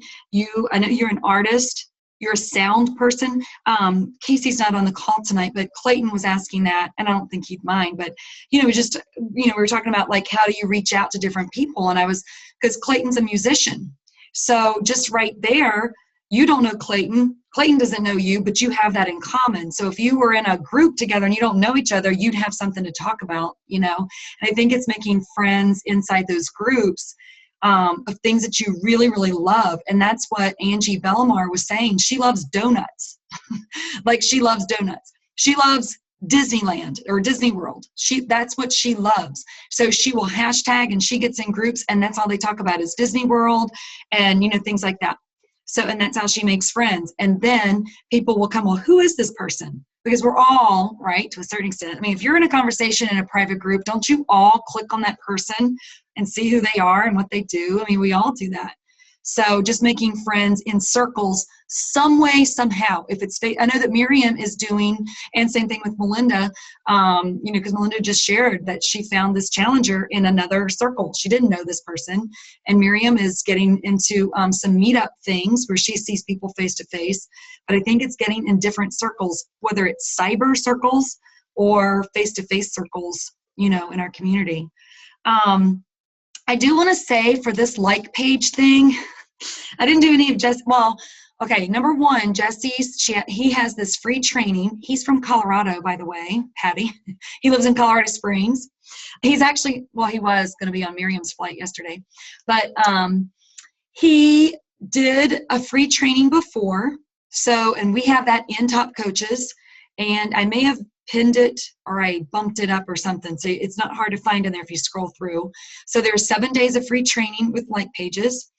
I know you're an artist. You're a sound person. Casey's not on the call tonight, but Clayton was asking that, and I don't think he'd mind. But, we were talking about, like, how do you reach out to different people? And because Clayton's a musician. So just right there, you don't know Clayton. Clayton doesn't know you, but you have that in common. So if you were in a group together and you don't know each other, you'd have something to talk about, And I think it's making friends inside those groups of things that you really, really love. And that's what Angie Bellamar was saying. She loves donuts. Like, she loves donuts. She loves Disneyland or Disney World. That's what she loves. So she will hashtag, and she gets in groups, and that's all they talk about is Disney World and, things like that. So, and that's how she makes friends. And then people will come, well, who is this person? Because we're all, right, to a certain extent. I mean, if you're in a conversation in a private group, don't you all click on that person and see who they are and what they do? I mean, we all do that. So just making friends in circles some way, somehow. If it's, I know that Miriam is doing, and same thing with Melinda, because Melinda just shared that she found this challenger in another circle. She didn't know this person. And Miriam is getting into some meetup things where she sees people face to face. But I think it's getting in different circles, whether it's cyber circles or face to face circles, in our community. I do want to say, for this like page thing, I didn't do any of Okay, number one, he has this free training. He's from Colorado, by the way, Patty. He lives in Colorado Springs. He's actually, well, he was going to be on Miriam's flight yesterday, but he did a free training before. So, and we have that in Top Coaches, and I may have pinned it or I bumped it up or something. So it's not hard to find in there if you scroll through. So there's 7 days of free training with like pages.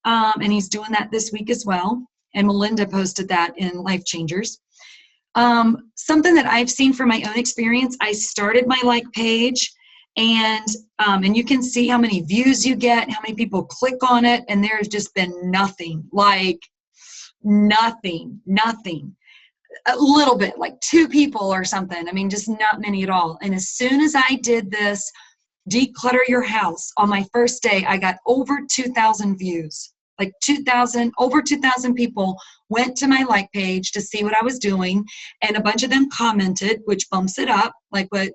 And he's doing that this week as well. And Melinda posted that in Life Changers. Something that I've seen from my own experience, I started my like page, and you can see how many views you get, how many people click on it, and there's just been nothing, like nothing. A little bit, like 2 people or something. I mean, just not many at all. And as soon as I did this Declutter Your House on my first day, I got over 2,000 views. Like over 2,000 people went to my like page to see what I was doing, and a bunch of them commented, which bumps it up, like what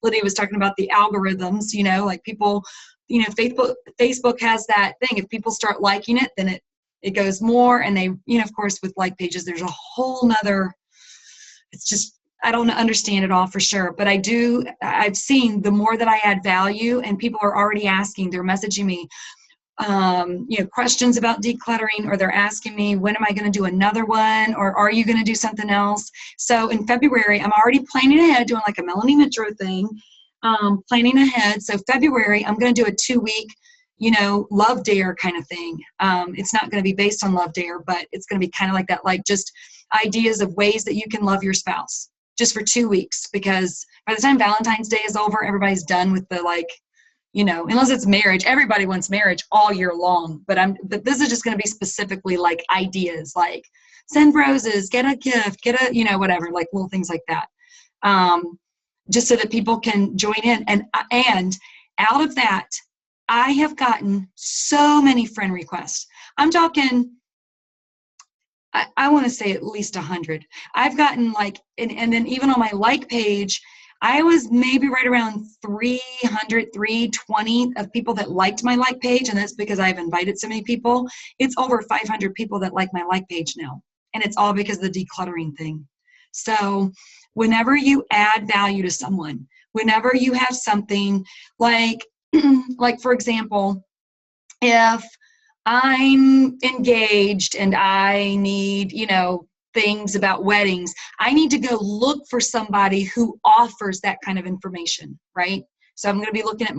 Lydia was talking about, the algorithms, like people, Facebook has that thing. If people start liking it, then it goes more, and they, of course, with like pages, there's a whole nother, it's just, I don't understand it all for sure, but I've seen the more that I add value, and people are already asking, they're messaging me, questions about decluttering, or they're asking me, when am I going to do another one, or are you going to do something else? So in February, I'm already planning ahead, doing like a Melanie Mitro thing, planning ahead. So February, I'm going to do a 2-week, Love Dare kind of thing. It's not going to be based on Love Dare, but it's going to be kind of like that, like just ideas of ways that you can love your spouse just for 2 weeks, because by the time Valentine's Day is over, everybody's done with the unless it's marriage. Everybody wants marriage all year long, but this is just going to be specifically like ideas, like send roses, get a gift, get a, whatever, like little things like that. Just so that people can join in. And out of that, I have gotten so many friend requests. I'm talking, I want to say at least 100. I've gotten like, and then even on my like page, I was maybe right around 300, 320 of people that liked my like page, and that's because I've invited so many people. It's over 500 people that like my like page now, and it's all because of the decluttering thing. So whenever you add value to someone, whenever you have something like for example, if I'm engaged and I need, things about weddings, I need to go look for somebody who offers that kind of information, right? So I'm going to be looking at,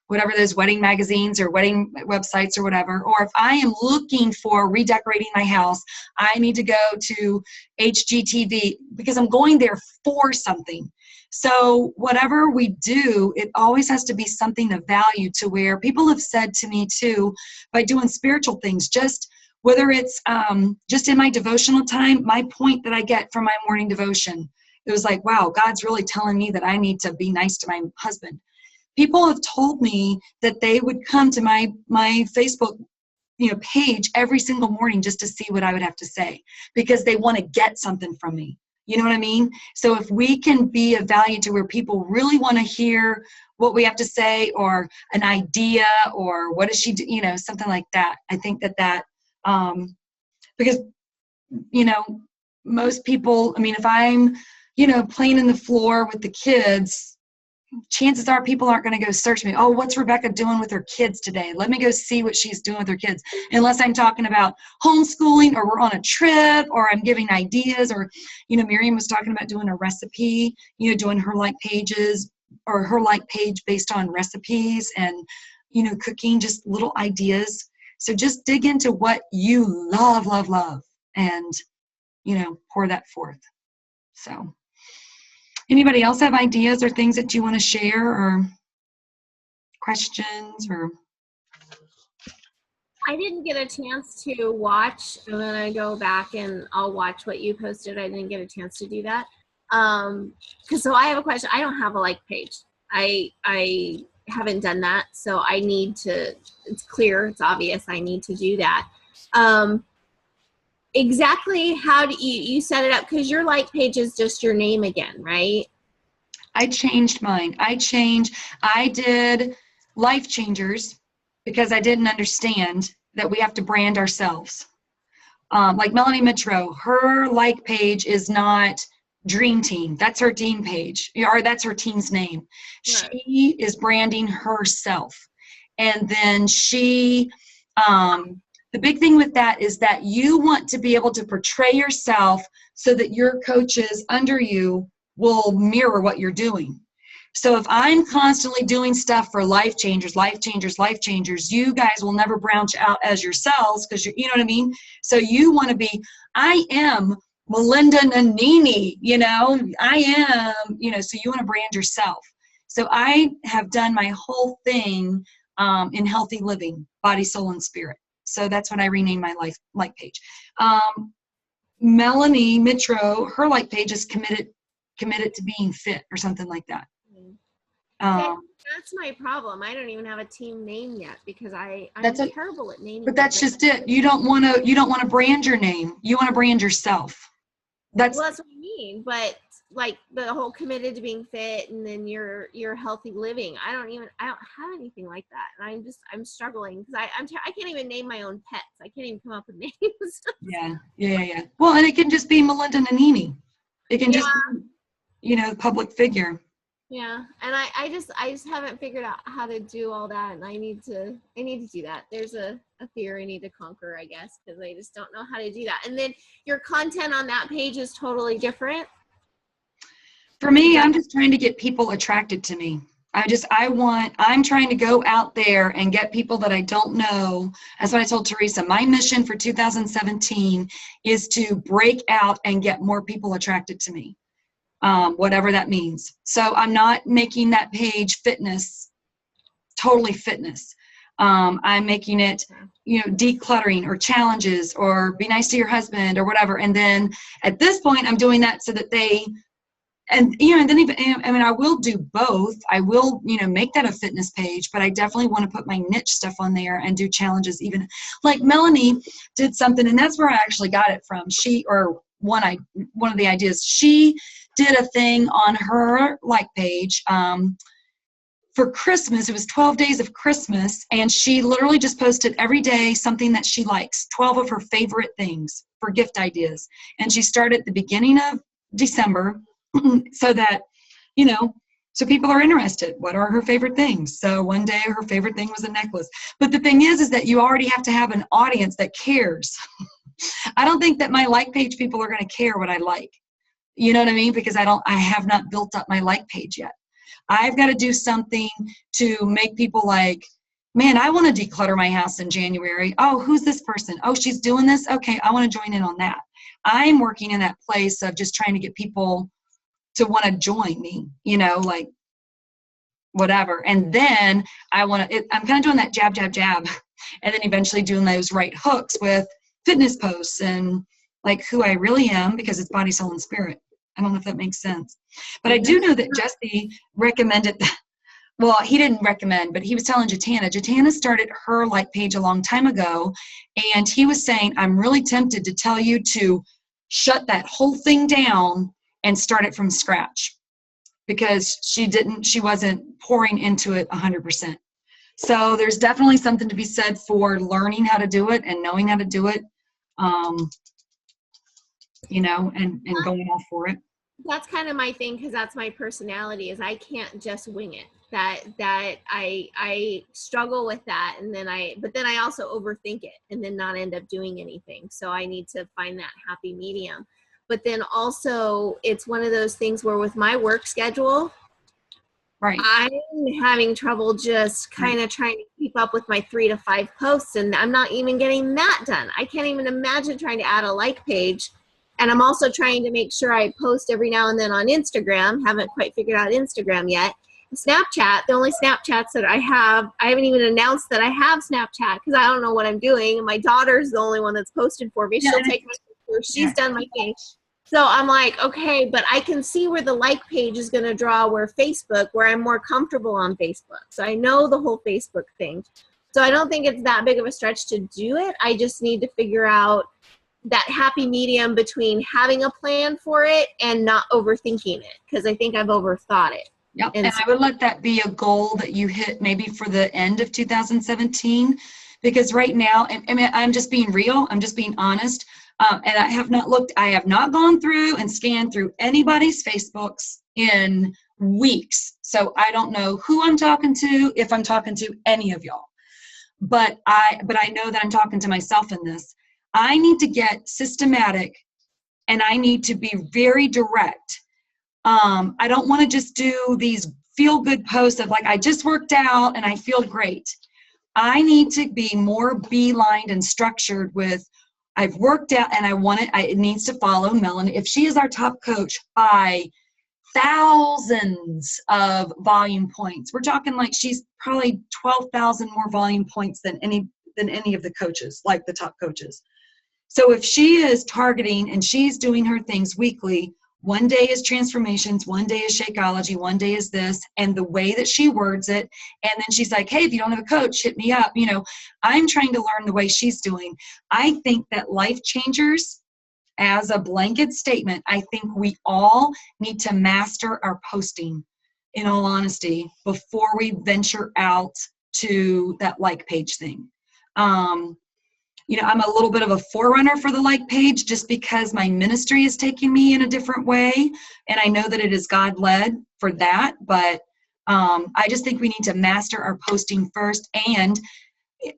whatever those wedding magazines or wedding websites or whatever. Or if I am looking for redecorating my house, I need to go to HGTV because I'm going there for something. So whatever we do, it always has to be something of value, to where people have said to me too, by doing spiritual things, just whether it's just in my devotional time, my point that I get from my morning devotion, it was like, wow, God's really telling me that I need to be nice to my husband. People have told me that they would come to my Facebook page every single morning just to see what I would have to say, because they want to get something from me. You know what I mean? So if we can be of value to where people really want to hear what we have to say, or an idea, or what does she do, something like that. I think that because, most people, if I'm, playing in the floor with the kids, chances are people aren't going to go search me. Oh, what's Rebecca doing with her kids today? Let me go see what she's doing with her kids. Unless I'm talking about homeschooling, or we're on a trip, or I'm giving ideas, or, Miriam was talking about doing a recipe, doing her like pages, or her like page based on recipes and, cooking, just little ideas. So just dig into what you love, and, pour that forth. So anybody else have ideas or things that you want to share, or questions, or? I didn't get a chance to watch. I'm going to go back and I'll watch what you posted. I didn't get a chance to do that. So I have a question. I don't have a like page. I haven't done that. So I need to, it's clear, it's obvious I need to do that. Exactly how do you set it up? Because your like page is just your name again, right? I changed mine. I did Life Changers because I didn't understand that we have to brand ourselves. like Melanie Mitro, her like page is not Dream Team. That's her team page, or that's her team's name. Right. She is branding herself. And then she, the big thing with that is that you want to be able to portray yourself so that your coaches under you will mirror what you're doing. So if I'm constantly doing stuff for life changers, you guys will never branch out as yourselves because you know what I mean? So you want to be, I am Melinda Nanini, I am, so you want to brand yourself. So I have done my whole thing in healthy living, body, soul, and spirit. So that's what I renamed my like page. Melanie Mitro, her like page is committed to being fit or something like that. That's my problem. I don't even have a team name yet because I'm terrible at naming. But that's just it. You don't want to brand your name. You want to brand yourself. That's what I mean. But like the whole committed to being fit and then your healthy living. I don't have anything like that. And I'm struggling because I can't even name my own pets. I can't even come up with names. Yeah. Well, and it can just be Melinda Nanini. It can just be, public figure. Yeah, and I just haven't figured out how to do all that, and I need to do that. There's a fear I need to conquer, I guess, because I just don't know how to do that. And then your content on that page is totally different. For me, I'm just trying to get people attracted to me. I'm trying to go out there and get people that I don't know. That's what I told Teresa. My mission for 2017 is to break out and get more people attracted to me. Whatever that means. So I'm not making that page fitness, totally fitness. I'm making it, decluttering or challenges or be nice to your husband or whatever. And then at this point, I'm doing that so that I will do both. I will, make that a fitness page, but I definitely want to put my niche stuff on there and do challenges. Even like Melanie did something, and that's where I actually got it from. One of the ideas, she did a thing on her like page for Christmas. It was 12 days of Christmas, and she literally just posted every day something that she likes, 12 of her favorite things for gift ideas. And she started at the beginning of December so that, so people are interested. What are her favorite things? So one day her favorite thing was a necklace. But the thing is that you already have to have an audience that cares. I don't think that my like page people are going to care what I like. You know what I mean? Because I have not built up my like page yet. I've got to do something to make people like, man, I want to declutter my house in January. Oh, who's this person? Oh, she's doing this? Okay, I want to join in on that. I'm working in that place of just trying to get people to want to join me, like whatever. And then I'm kind of doing that jab, jab, jab. And then eventually doing those right hooks with fitness posts and like who I really am, because it's body, soul, and spirit. I don't know if that makes sense. But I do know that Jesse recommended that. Well, he didn't recommend, but he was telling Jatana. Jatana started her like page a long time ago, and he was saying, I'm really tempted to tell you to shut that whole thing down and start it from scratch, because she wasn't pouring into it 100%. So there's definitely something to be said for learning how to do it and knowing how to do it, and going off for it. That's kind of my thing, because that's my personality, is I can't just wing it. That I struggle with that, but then I also overthink it and then not end up doing anything. So I need to find that happy medium. But then also it's one of those things where with my work schedule, right, I'm having trouble just kind of trying to keep up with my 3 to 5 posts, and I'm not even getting that done. I can't even imagine trying to add a like page. And I'm also trying to make sure I post every now and then on Instagram. Haven't quite figured out Instagram yet. Snapchat, the only Snapchats that I haven't even announced that I have Snapchat because I don't know what I'm doing. My daughter's the only one that's posted for me. She'll take my picture. She's done my thing. So I'm like, okay, but I can see where the like page is going to draw where I'm more comfortable on Facebook. So I know the whole Facebook thing. So I don't think it's that big of a stretch to do it. I just need to figure out that happy medium between having a plan for it and not overthinking it, because I think I've overthought it. Yep. And I would let that be a goal that you hit maybe for the end of 2017, because right now, and I'm just being real, I'm just being honest. And I have not gone through and scanned through anybody's Facebooks in weeks. So I don't know who I'm talking to, if I'm talking to any of y'all. But I know that I'm talking to myself in this. I need to get systematic, and I need to be very direct. I don't want to just do these feel-good posts of like, I just worked out and I feel great. I need to be more beelined and structured with, I've worked out and it needs to follow Melanie. If she is our top coach by thousands of volume points, we're talking like she's probably 12,000 more volume points than any of the coaches, like the top coaches. So if she is targeting and she's doing her things weekly, one day is transformations, one day is Shakeology, one day is this, and the way that she words it, and then she's like, hey, if you don't have a coach, hit me up. I'm trying to learn the way she's doing. I think that life changers, as a blanket statement, I think we all need to master our posting, in all honesty, before we venture out to that like page thing. I'm a little bit of a forerunner for the like page just because my ministry is taking me in a different way. And I know that it is God-led for that. But I just think we need to master our posting first. And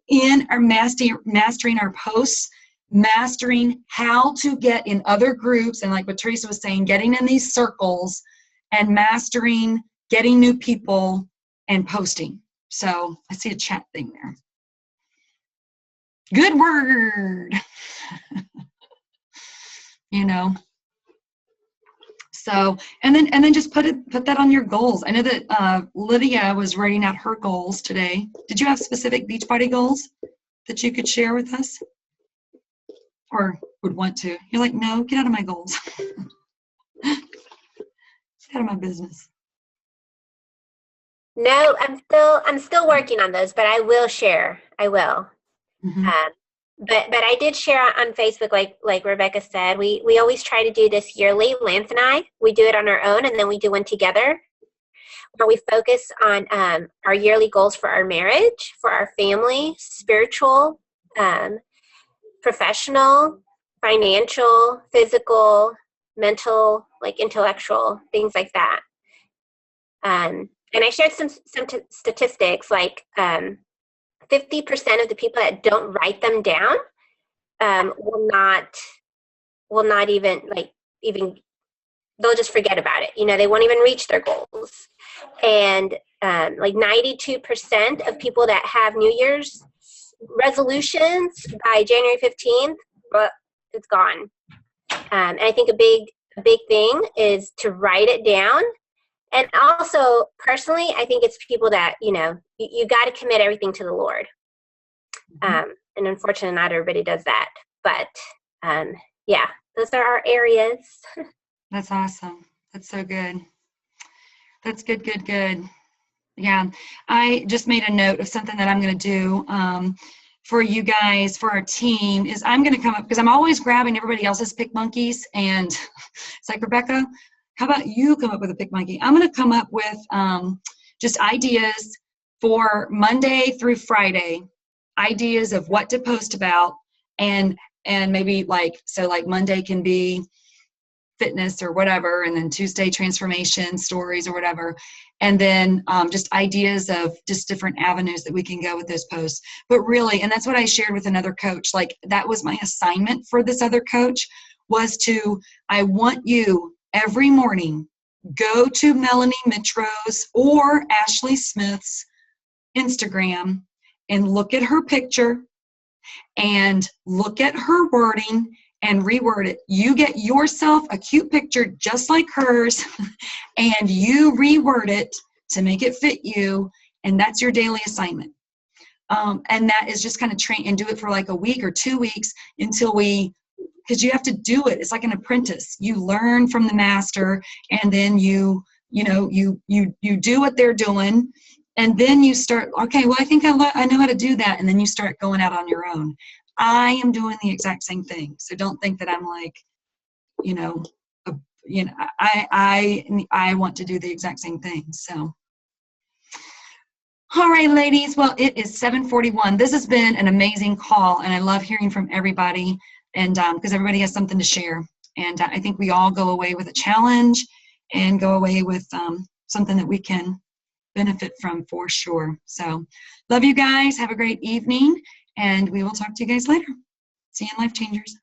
in our mastering our posts, mastering how to get in other groups. And like what Teresa was saying, getting in these circles and mastering getting new people and posting. So I see a chat thing there. Good word. So, and then just put that on your goals. I know that Lydia was writing out her goals today. Did you have specific Beachbody goals that you could share with us, or would want to? You're like, no, get out of my goals. Get out of my business. No, I'm still working on those, but I will share. I will. Mm-hmm. But I did share on Facebook, like Rebecca said, we always try to do this yearly. Lance and I, we do it on our own, and then we do one together where we focus on our yearly goals for our marriage, for our family, spiritual, professional, financial, physical, mental, like intellectual, things like that. And I shared some statistics, like 50% of the people that don't write them down will not even they'll just forget about it. They won't even reach their goals. And like 92% of people that have New Year's resolutions by January 15th, well, it's gone. And I think a big thing is to write it down. And also, personally, I think it's people that, you got to commit everything to the Lord. And unfortunately, not everybody does that. But, yeah, those are our areas. That's awesome. That's so good. That's good. Yeah. I just made a note of something that I'm going to do for you guys, for our team, is I'm going to come up, because I'm always grabbing everybody else's pick monkeys. And it's like, Rebecca, how about you come up with a pick monkey? I'm going to come up with just ideas for Monday through Friday, ideas of what to post about, and maybe like Monday can be fitness or whatever, and then Tuesday transformation stories or whatever, and then just ideas of just different avenues that we can go with those posts. But really, and that's what I shared with another coach, like that was my assignment for this other coach, was I want you every morning, go to Melanie Mitro's or Ashley Smith's Instagram and look at her picture and look at her wording and reword it. You get yourself a cute picture just like hers and you reword it to make it fit you, and that's your daily assignment. And that is just kind of train and do it for like a week or 2 weeks until because you have to do it. It's like an apprentice. You learn from the master, and then you do what they're doing, and then you start, okay, well, I think I know how to do that, and then you start going out on your own. I am doing the exact same thing. So don't think that I'm like, I want to do the exact same thing. So, all right, ladies. Well, it is 7:41. This has been an amazing call, and I love hearing from everybody. and because everybody has something to share. And I think we all go away with a challenge and go away with something that we can benefit from for sure. So love you guys. Have a great evening, and we will talk to you guys later. See you in Life Changers.